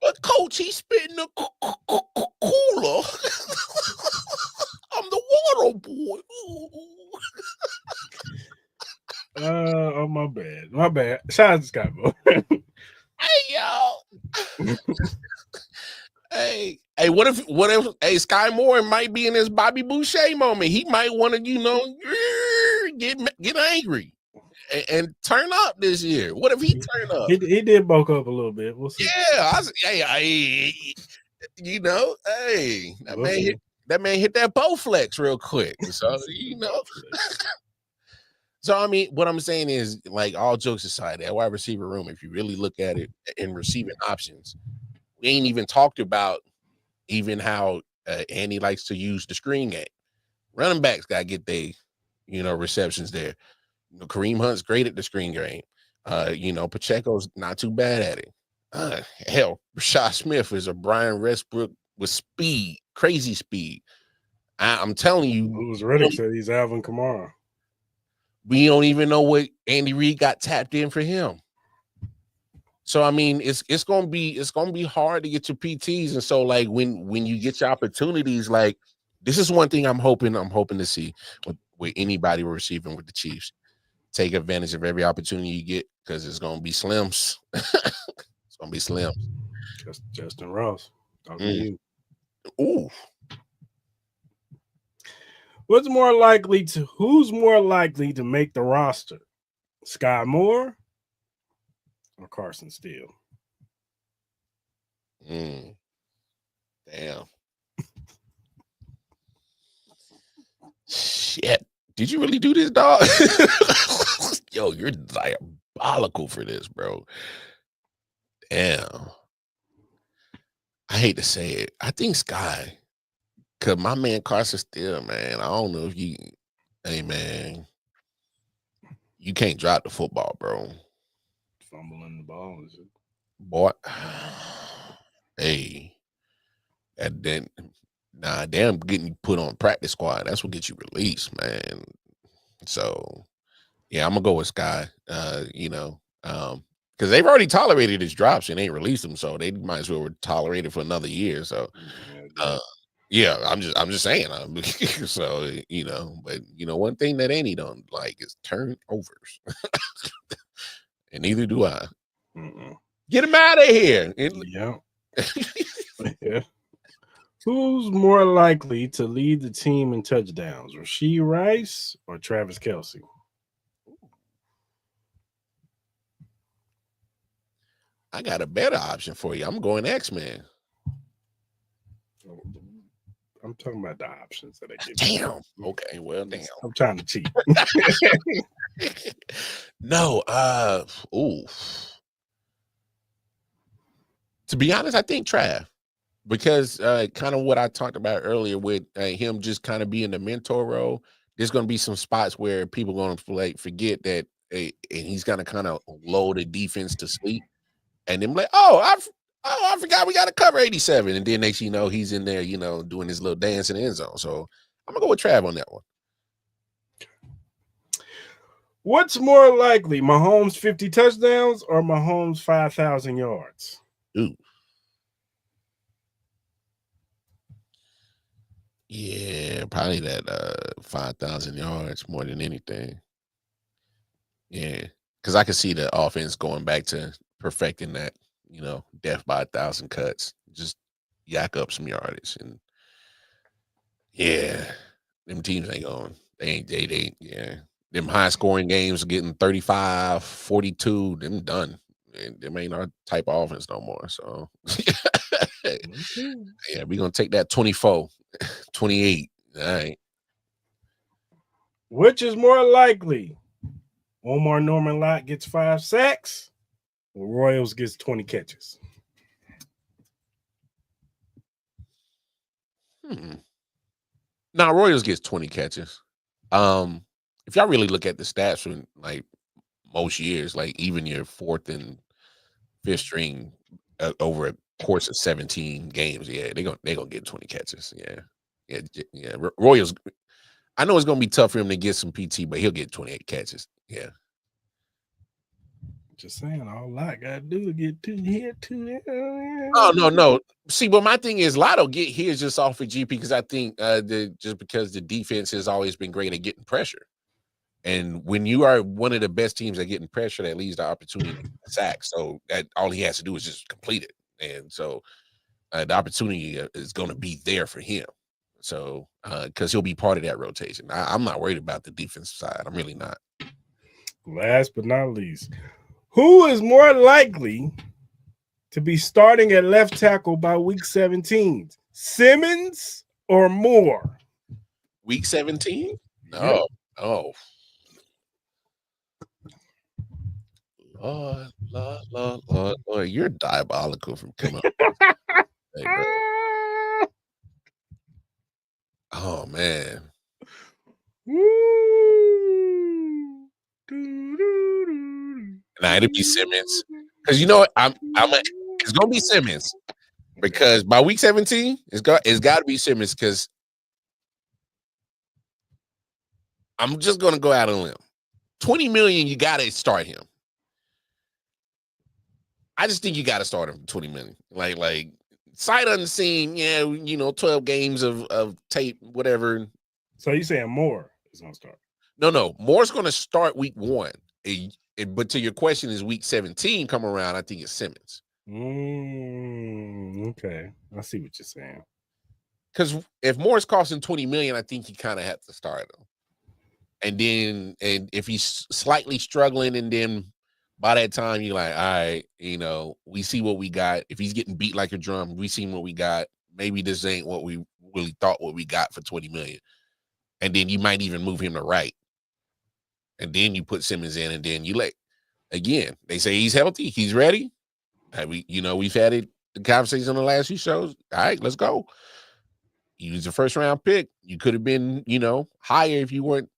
But coach, he's spitting the cooler. I'm the water boy. Oh, my bad. Shout out to Sky Moore. Hey, yo. Hey, what if hey, Sky Moore might be in this Bobby Boucher moment. He might want to, get angry and turn up this year. What if he turned up? He did bulk up a little bit. We'll see. Yeah, that man hit that Bowflex real quick. So, So, I mean, what I'm saying is, like, all jokes aside, that wide receiver room, if you really look at it in receiving options, we ain't even talked about even how Andy likes to use the screen game. Running backs got to get their, receptions there. Kareem Hunt's great at the screen game. Pacheco's not too bad at it. Hell, Rashad Smith is a Brian Westbrook with speed, crazy speed. I'm telling you. Who's Reddick said he's Alvin Kamara. We don't even know what Andy Reid got tapped in for him. So I mean, it's gonna be hard to get your PTs, and so like when you get your opportunities, like this is one thing I'm hoping to see with anybody receiving with the Chiefs. Take advantage of every opportunity you get because it's gonna be slims. It's gonna be slims. Justin Ross. Talking to you. Ooh. Who's more likely to make the roster? Sky Moore or Carson Steele? Damn. Shit. Did you really do this, dog? Yo, you're diabolical for this, bro. Damn. I hate to say it. I think Sky. Cause my man Carson Steele, man, I don't know if hey man, you can't drop the football, bro. Fumbling the ball, is it? Boy, hey, damn, getting you put on practice squad, that's what gets you released, man. So, yeah, I'm gonna go with Sky. Because they've already tolerated his drops and ain't released them, so they might as well tolerate it for another year. So, yeah, I'm just saying. So, but one thing that Andy don't like is turnovers, and neither do I. Get him out of here. Yeah. Yeah. Who's more likely to lead the team in touchdowns, Rashee Rice or Travis Kelce? I got a better option for you. I'm going X-Man. I'm talking about the options that I give. Damn. Okay. Well, damn. I'm trying to cheat. No. To be honest, I think Trav, because kind of what I talked about earlier with him just kind of being the mentor role. There's going to be some spots where people are going to forget that, and he's going to kind of lull the defense to sleep, and then like, I forgot we got to cover 87. And then next you know, he's in there, doing his little dance in the end zone. So I'm going to go with Trav on that one. What's more likely, Mahomes 50 touchdowns or Mahomes 5,000 yards? Ooh. Yeah, probably that 5,000 yards more than anything. Yeah, because I could see the offense going back to perfecting that, death by 1,000 cuts, just yak up some yardage. And yeah, them teams ain't going. They yeah. Them high scoring games getting 35, 42, them done. And them ain't our type of offense no more. So yeah, we're gonna take that 24, 28. All right. Which is more likely? Omar Norman Lott gets 5 sacks, or Royals gets 20 catches? Now Royals gets 20 catches. If y'all really look at the stats from like most years, like even your fourth and fifth string over a course of 17 games, yeah, they're gonna get 20 catches. Yeah. Royals. I know it's gonna be tough for him to get some PT, but he'll get 28 catches. Yeah. Just saying, all I gotta do is get 2 here, 2 there. Oh no. See, but my thing is, Lotto get his just off of GP because I think just because the defense has always been great at getting pressure, and when you are one of the best teams at getting pressure, that leaves the opportunity to sack. So that all he has to do is just complete it, and so the opportunity is going to be there for him. So because he'll be part of that rotation. I'm not worried about the defensive side. I'm really not. Last but not least, who is more likely to be starting at left tackle by week 17? Simmons or Moore? Week 17? No. Yep. Oh. Lord, you're diabolical from coming up. Hey, bro. Oh man. Nah, it'll be Simmons. Because you know what? It's gonna be Simmons. Because by week 17, it's got to be Simmons because I'm just gonna go out on a limb. 20 million, you gotta start him. I just think you gotta start him for 20 million. Like sight unseen, 12 games of tape, whatever. So you saying Moore is gonna start? No. Moore's gonna start week 1. But to your question, is week 17 come around? I think it's Simmons. Okay, I see what you're saying. Because if Moore's costing 20 million, I think you kind of have to start him. And if he's slightly struggling, and then by that time you're like, all right, we see what we got. If he's getting beat like a drum, we seen what we got. Maybe this ain't what we really thought what we got for 20 million. And then you might even move him to right. And then you put Simmons in, and then you again, they say he's healthy, he's ready. We've had the conversation on the last few shows. All right, let's go. He was a first round pick. You could have been, higher if you weren't,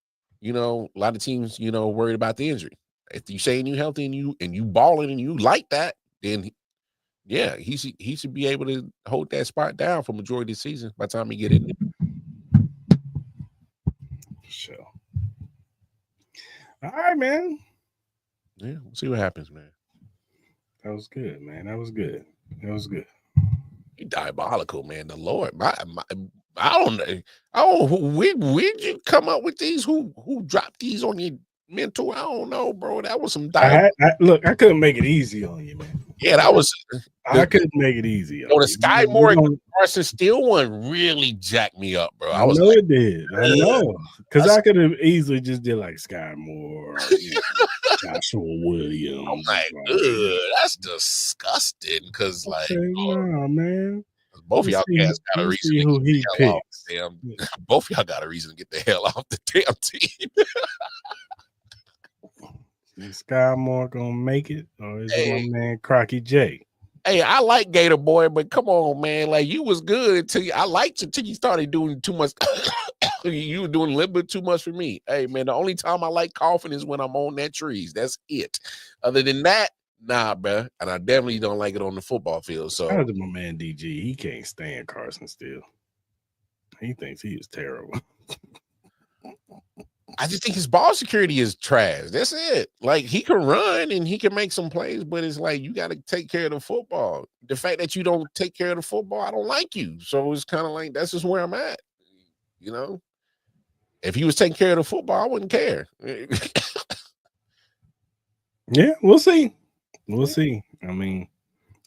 a lot of teams, worried about the injury. If you saying you healthy and you balling and you like that, then he should be able to hold that spot down for majority of the season by the time he get in there. Sure. All right, man. Yeah, we'll see what happens, man. That was good, man. That was good. You diabolical, man. The Lord, I don't know. Where'd you come up with these? Who dropped these on your mental? I don't know, bro. That was some look, I couldn't make it easy on you, man. Yeah, that was. I couldn't make it easy. The Sky Moore and Carson Steele one really jacked me up, bro. I know it did. I know, because I could have easily just did like Sky Moore, Joshua Williams. I'm like, that's disgusting. Because no, man. Both of y'all guys got a reason who he picks. Both of y'all got a reason to get the hell off the damn team. Is Sky Moore gonna make it, or is it my man Crocky J? Hey, I like Gator Boy, but come on, man. Like, you was good until you started doing too much. You were doing a little bit too much for me. Hey, man, the only time I like coughing is when I'm on that trees. That's it. Other than that, nah, bro. And I definitely don't like it on the football field. So shout out to my man DG. He can't stand Carson Steele. He thinks he is terrible. I just think his ball security is trash. That's it. Like, he can run and he can make some plays, but it's like, you got to take care of the football. The fact that you don't take care of the football, I don't like you. So it's kind of like, that's just where I'm at. If he was taking care of the football, I wouldn't care. Yeah, we'll see. We'll see. I mean,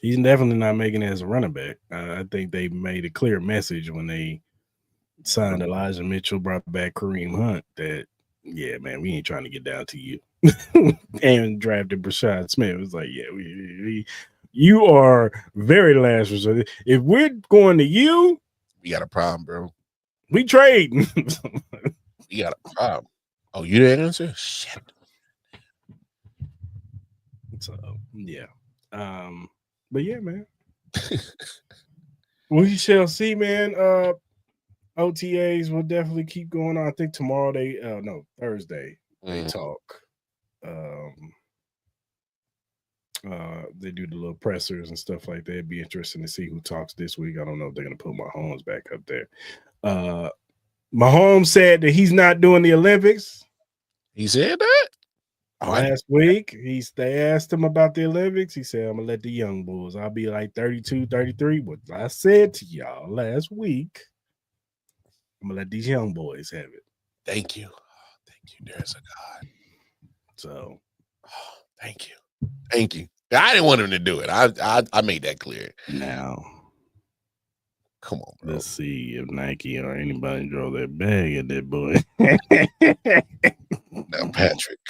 he's definitely not making it as a running back. I think they made a clear message when they signed Elijah Mitchell, brought back Kareem Hunt, that, yeah, man, we ain't trying to get down to you. And drafted Brashad Smith. It was like, yeah, you are very last resort. If we're going to you, we got a problem, bro. We trade. We got a problem. Oh, you didn't answer? Shit. So yeah. But yeah, man. We shall see, man. OTAs will definitely keep going on. I think tomorrow Thursday they talk. They do the little pressers and stuff like that. It'd be interesting to see who talks this week. I don't know if they're gonna put Mahomes back up there. Mahomes said that he's not doing the Olympics. He said that last week. They asked him about the Olympics. He said, I'm gonna let the young bulls. I'll be like 32, 33. What I said to y'all last week, I'm gonna let these young boys have it. Thank you. Thank you. There's a God. So thank you. Thank you. I didn't want him to do it. I made that clear. Now, come on, bro. Let's see if Nike or anybody draw that bag at that boy. Now, Patrick.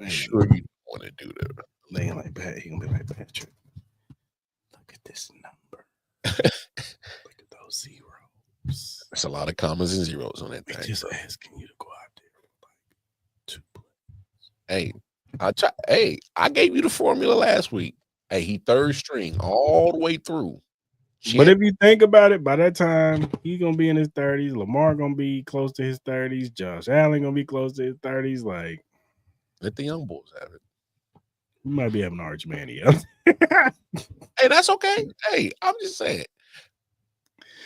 You sure you want to do that? They ain't like Pat. He gonna be like Patrick. Look at this number. Look at those zeros. There's a lot of commas and zeros on that thing. Just asking you to go out there for like 2 plays. Hey, I gave you the formula last week. Hey, he third string all the way through. Shit. But if you think about it, by that time he's gonna be in his 30s. Lamar gonna be close to his 30s. Josh Allen gonna be close to his 30s. Like, let the young bulls have it. We might be having Arch Manny up. Hey, that's okay. Hey, I'm just saying.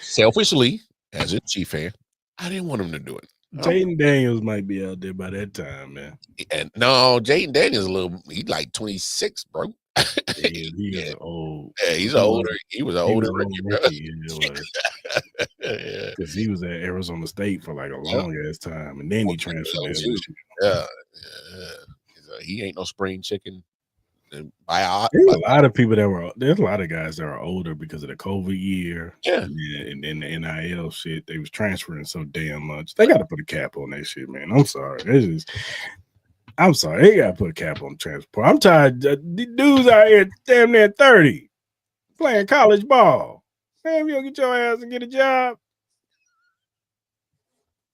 Selfishly, as a Chief fan, I didn't want him to do it. Jaden Daniels might be out there by that time, man. And no, Jaden Daniels he's like 26, bro. He's old. Yeah, he's older. He was an older rookie. Because he was at Arizona State for like a long ass time, and then he transferred. Yeah. He ain't no spring chicken. There's a lot of people there's a lot of guys that are older because of the COVID year. Yeah. And then the NIL shit, they was transferring so damn much. They got to put a cap on that shit, man. I'm sorry. I'm sorry. They got to put a cap on transport. I'm tired. The dudes out here damn near 30 playing college ball. Man, if you don't get your ass and get a job,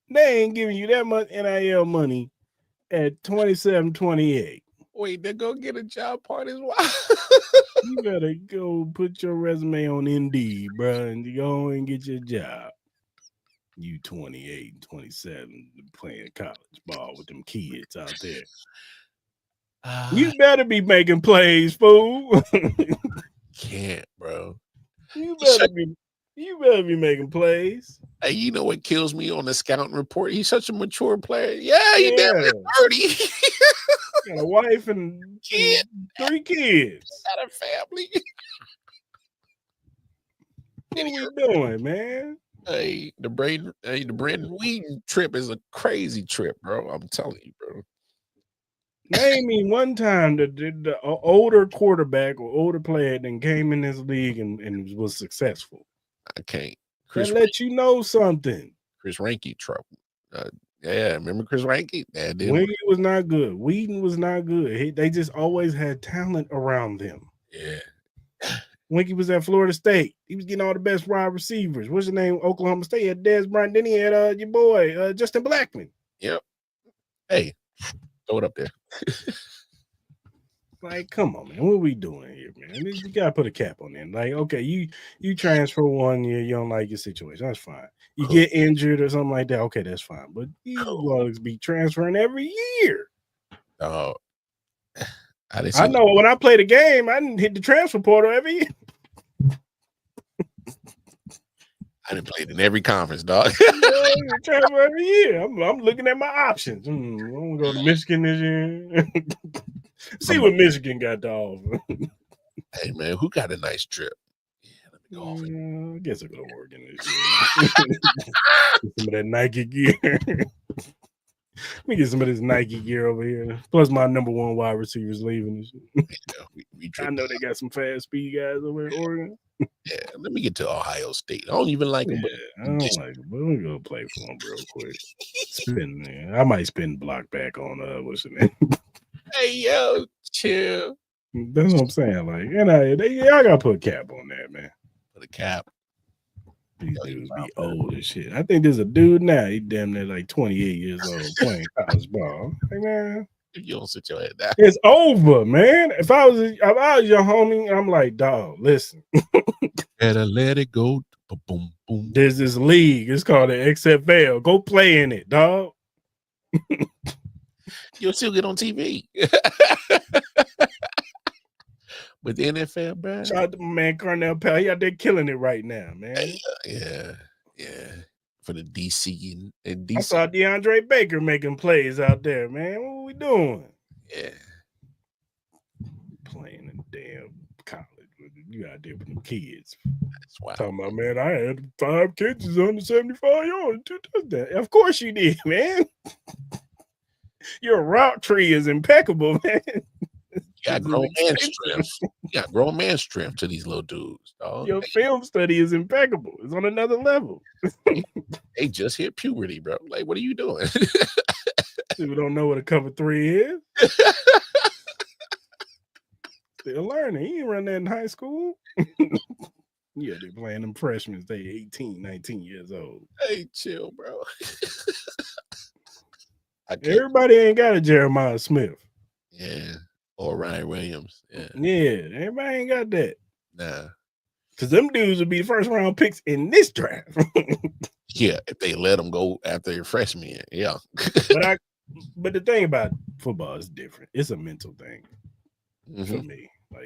they ain't giving you that much NIL money at 27, 28. Wait, they're going to get a job part as well. You better go put your resume on Indeed, bro, and go and get your job. You 28, 27, playing college ball with them kids out there. You better be making plays, fool. Can't, bro. You better be making plays. Hey, you know what kills me on the scouting report? He's such a mature player. Yeah, he damn near 30. Got a wife and 3 kids. Got a family. What are you doing, man? Hey, the Brandon Whedon trip is a crazy trip, bro. I'm telling you, bro. Name me one time the older quarterback or older player that came in this league and was successful. I can't. That let you know something. Chris Reinke trouble. Yeah, remember Chris Reinke? Whedon was not good. Whedon was not good. They just always had talent around them. Yeah. Winky was at Florida State. He was getting all the best wide receivers. What's his name? Oklahoma State had Dez Bryant. Then he had your boy, Justin Blackmon. Yep. Hey, throw it up there. Like, come on, man. What are we doing here, man? You got to put a cap on it. Like, okay, you transfer 1 year, you don't like your situation. That's fine. You get injured or something like that. Okay, that's fine. But you always be transferring every year. Oh. I know when I play the game, I didn't hit the transfer portal every year. I didn't play it in every conference, dog. Transfer every year. I'm looking at my options. I'm gonna go to Michigan this year. See what Michigan got to offer. Hey man, who got a nice trip? Yeah, let me go off. I guess I'll go to Oregon this year. Some of that Nike gear. Let me get some of this Nike gear over here. Plus, my number 1 wide receiver's leaving. I know they got some fast speed guys over in Oregon. Yeah, let me get to Ohio State. I don't even like them. I don't like them, but we're going to play for them real quick. I might spin block back on what's the name? Hey, yo, chill. That's what I'm saying. Like, y'all got to put a cap on that, man. Put a cap. These dudes be old as shit. I think there's a dude now. He damn near like 28 years old playing college ball. Hey man, You don't sit your head down. it's over, man. If I was your homie, I'm like, dog, listen. Better let it go. Boom, boom. There's this league. It's called the XFL. Go play in it, dog. You'll still get on TV. But the NFL, bro. Shout out to my man Carnell Powell. He out there killing it right now, man. Yeah. For the DC and DC. I saw DeAndre Baker making plays out there, man. What are we doing? Yeah. Playing in damn college. You out there with them kids. That's wild. Talking about, man, I had 5 catches on the 75 yards, 2 touchdowns. Of course you did, man. Your route tree is impeccable, man. You got grown man strength. You got grown man strength to these little dudes, dog. Your film study is impeccable. It's on another level. They just hit puberty, bro. Like, what are you doing? People don't know what a cover 3 is. Still learning. He ain't run that in high school. Yeah, they're playing them freshmen. They 18, 19 years old. Hey, chill, bro. Everybody ain't got a Jeremiah Smith. Yeah. Or Ryan Williams. Yeah. Everybody ain't got that. Nah. Because them dudes would be the first round picks in this draft. Yeah, if they let them go after your freshman year. Yeah. But the thing about football is different. It's a mental thing for me. Like,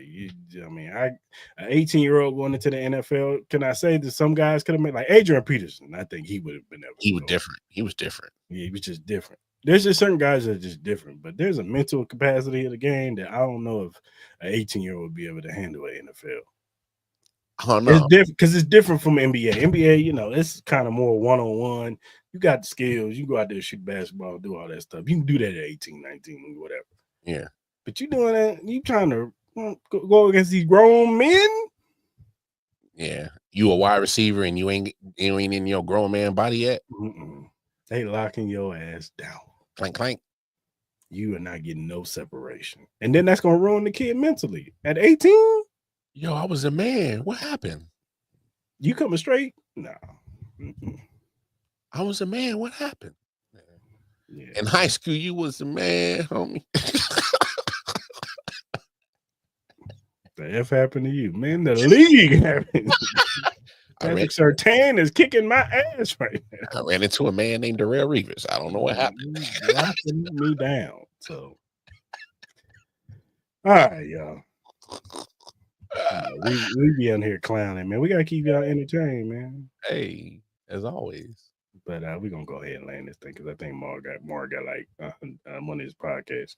an 18-year-old going into the NFL, can I say that some guys could have made, like Adrian Peterson, I think he would have been able to. He was different. He was different. Yeah, he was just different. There's just certain guys that are just different, but there's a mental capacity of the game that I don't know if an 18-year-old would be able to handle an NFL. I don't know. It's different because it's different from NBA. NBA, it's kind of more one-on-one. You got the skills. You go out there, shoot basketball, do all that stuff. You can do that at 18, 19, whatever. Yeah. But you doing that, you trying to go against these grown men? Yeah. You a wide receiver and you ain't in your grown man body yet? They locking your ass down. Clank, clank. You are not getting no separation. And then that's going to ruin the kid mentally. At 18? Yo, I was a man. What happened? You coming straight? No. I was a man. What happened? Yeah. In high school, you was a man, homie. The F happened to you, man. The league happened. Patrick Surtain is kicking my ass right now. I ran into a man named Darrell Reeves. I don't know what happened. Locking me down. So, all right, y'all. We be on here clowning, man. We gotta keep y'all entertained, man. Hey, as always. But we're gonna go ahead and land this thing because I think Mark got like one of his podcasts.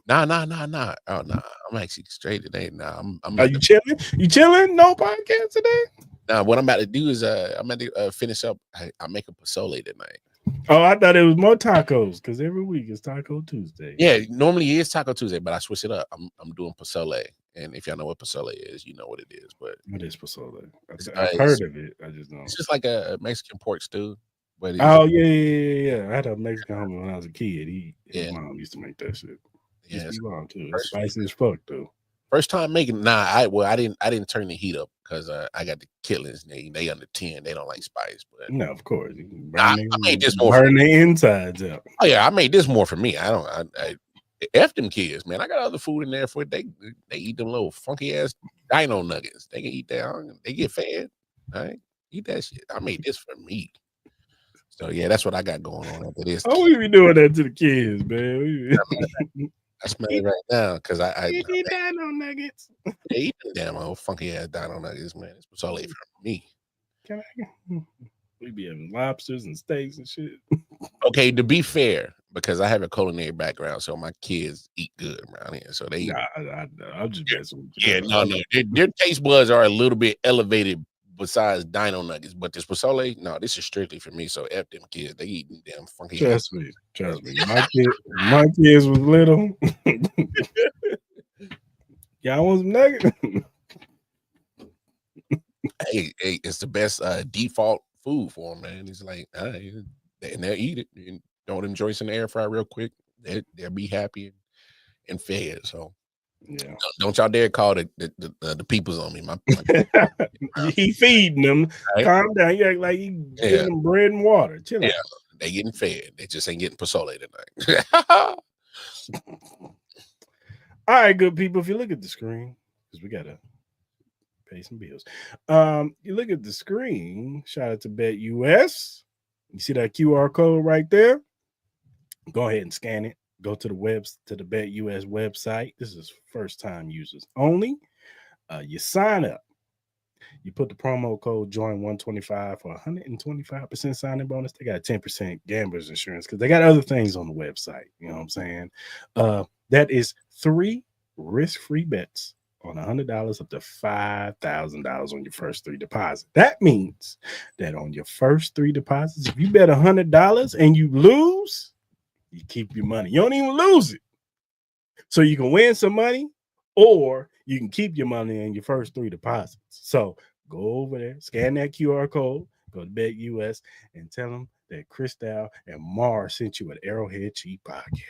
Nah. Oh no, I'm actually straight today. Nah, I'm Are you chilling? You chilling? No podcast today? Nah, what I'm about to do is I'm about to finish up. I make a pozole tonight. Oh, I thought it was more tacos because every week is Taco Tuesday. Yeah, normally it is Taco Tuesday, but I switch it up. I'm doing pozole, and if y'all know what pozole is, you know what it is. But what is pozole? I've heard of it. I just don't. It's just like a Mexican pork stew. But yeah. I had a Mexican homie when I was a kid. His mom used to make that shit. Yeah, it's bomb too. It's spicy as fuck though. First time making I didn't turn the heat up because I got the killings. They under 10. They don't like spice. But no, of course. I made this more burn the insides out. Oh yeah, I made this more for me. I F them kids, man. I got other food in there for it. They eat them little funky ass dino nuggets. They can eat that. They get fed. All right, eat that shit. I made this for me. So yeah, that's what I got going on after this. Oh, we be doing that to the kids, man. I smell it right now because I eat dino nuggets. They eat them damn old funky ass dino nuggets, man. It's all for me. We be having lobsters and steaks and shit. Okay, to be fair, because I have a culinary background, so my kids eat good around here. So they I'm just messing with you. Yeah, no. Their taste buds are a little bit elevated besides dino nuggets, but this pozole, no, this is strictly for me. So F them kids, they eat them damn funky. Trust me. My kids was little. Y'all want some nuggets? Hey, it's the best default food for them, man. It's like, and they'll eat it. And don't enjoy some air fry real quick. They'll be happy and fed. So Yeah. Don't y'all dare call the peoples on me. He feeding them. Right? Calm down. You act like he giving them bread and water. Chill out. They getting fed. They just ain't getting pozole tonight. All right, good people. If you look at the screen, because we gotta pay some bills. You look at the screen. Shout out to Bet US. You see that QR code right there? Go ahead and scan it. Go to the Bet US website. This is first time users only. You sign up. You put the promo code JOIN125 for 125% signing bonus. They got 10% gamblers insurance because they got other things on the website. You know what I'm saying? That is 3 risk-free bets on $100 up to $5,000 on your first 3 deposits. That means that on your first 3 deposits, if you bet $100 and you lose, you keep your money. You don't even lose it. So you can win some money or you can keep your money in your first 3 deposits. So go over there, scan that QR code, go to Bet US, and tell them that Cristal and Mar sent you an Arrowhead Chief Podcast.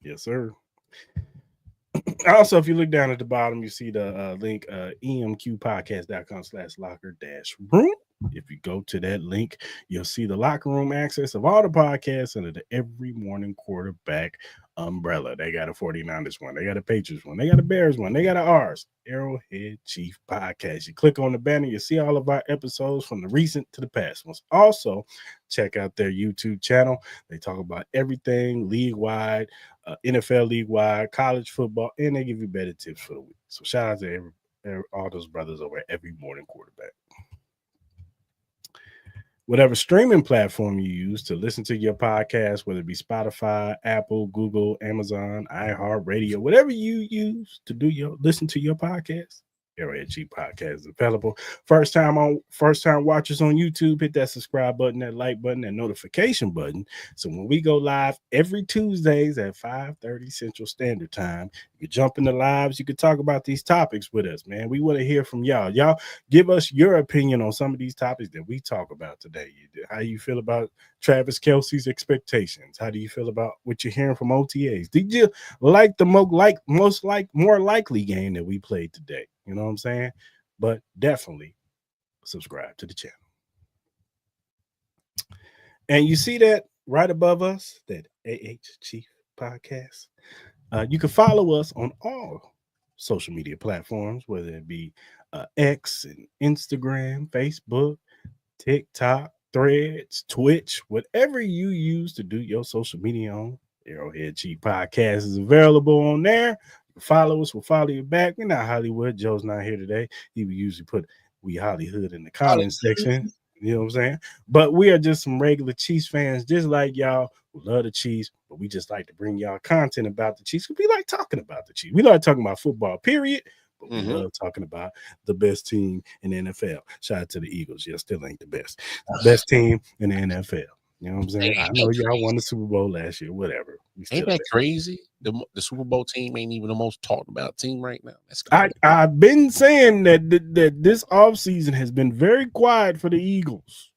Yes, sir. Also, if you look down at the bottom, you see the link emqpodcast.com/locker-room. If you go to that link, you'll see the locker room access of all the podcasts under the Every Morning Quarterback umbrella. They got a 49ers one, they got a Patriots one, they got a Bears one, they got an ours, Arrowhead Chief Podcast. You click on the banner, you see all of our episodes from the recent to the past ones. Also, check out their YouTube channel. They talk about everything league-wide, NFL league-wide, college football, and they give you better tips for the week. So shout out to all those brothers over at Every Morning Quarterback. Whatever streaming platform you use to listen to your podcast, whether it be Spotify, Apple, Google, Amazon, iHeartRadio, whatever you use to listen to your podcast, Arrowhead Chief Podcast is available. First time watchers on YouTube, hit that subscribe button, that like button, that notification button. So when we go live every Tuesdays at 5:30 Central Standard Time, you can jump in the lives. You can talk about these topics with us, man. We want to hear from y'all. Y'all give us your opinion on some of these topics that we talk about today. How you feel about Travis Kelce's expectations? How do you feel about what you're hearing from OTAs? Did you like the more likely game that we played today? You know what I'm saying? But definitely subscribe to the channel. And you see that right above us, that Chief Podcast. You can follow us on all social media platforms, whether it be X and Instagram, Facebook, TikTok, Threads, Twitch, whatever you use to do your social media on. Arrowhead Chief Podcast is available on there. Follow us, we'll follow you back. We're not Hollywood. Joe's not here today. He would usually put we Hollywood in the comments section. You know what I'm saying? But we are just some regular Chiefs fans, just like y'all. We love the Chiefs, but we just like to bring y'all content about the Chiefs. We like talking about the Chiefs. We like talking about football, period. But we love talking about the best team in the NFL. Shout out to the Eagles. Yeah, still ain't the best. Best team in the NFL. You know what I'm saying? I know y'all won the Super Bowl last year, whatever. Ain't that crazy? The Super Bowl team ain't even the most talked about team right now. That's crazy. I've been saying that this offseason has been very quiet for the Eagles.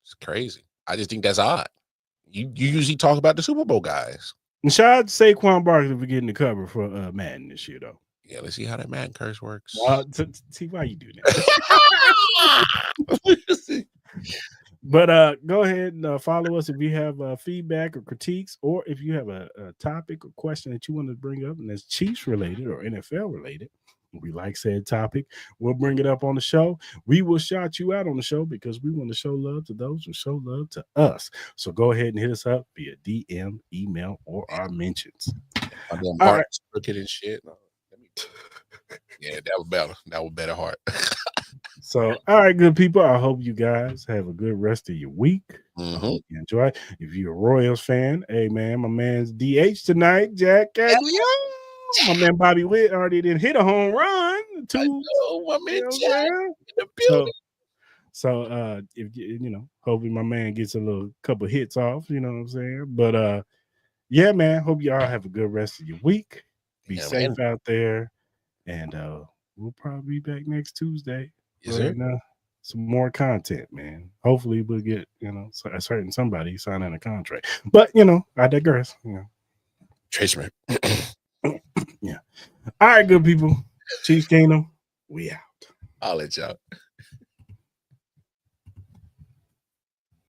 It's crazy. I just think that's odd. You usually talk about the Super Bowl guys. And shout out to Saquon Barkley for getting the cover for Madden this year, though. Yeah, let's see how that Madden curse works. See why you do that. But go ahead and follow us if you have feedback or critiques, or if you have a topic or question that you want to bring up and that's Chiefs related or NFL related. We like said topic. We'll bring it up on the show. We will shout you out on the show because we want to show love to those who show love to us. So go ahead and hit us up via DM, email, or our mentions. My damn heart crooked and shit. Yeah, that was better. That was better heart. So, all right, good people. I hope you guys have a good rest of your week. I hope you enjoy. If you're a Royals fan, hey man, my man's DH tonight, Jack Cagliano. My man Bobby Witt already did hit a home run. My man Jack in the building. So if hopefully my man gets a little couple hits off, you know what I'm saying? But yeah, man, hope y'all have a good rest of your week. Be safe out there. And we'll probably be back next Tuesday. Yes, sir. Some more content, man. Hopefully we'll get, a certain somebody signing a contract. But, I digress. Traceman. Yeah. All right, good people. Chiefs Kingdom, we out. I'll let y'all.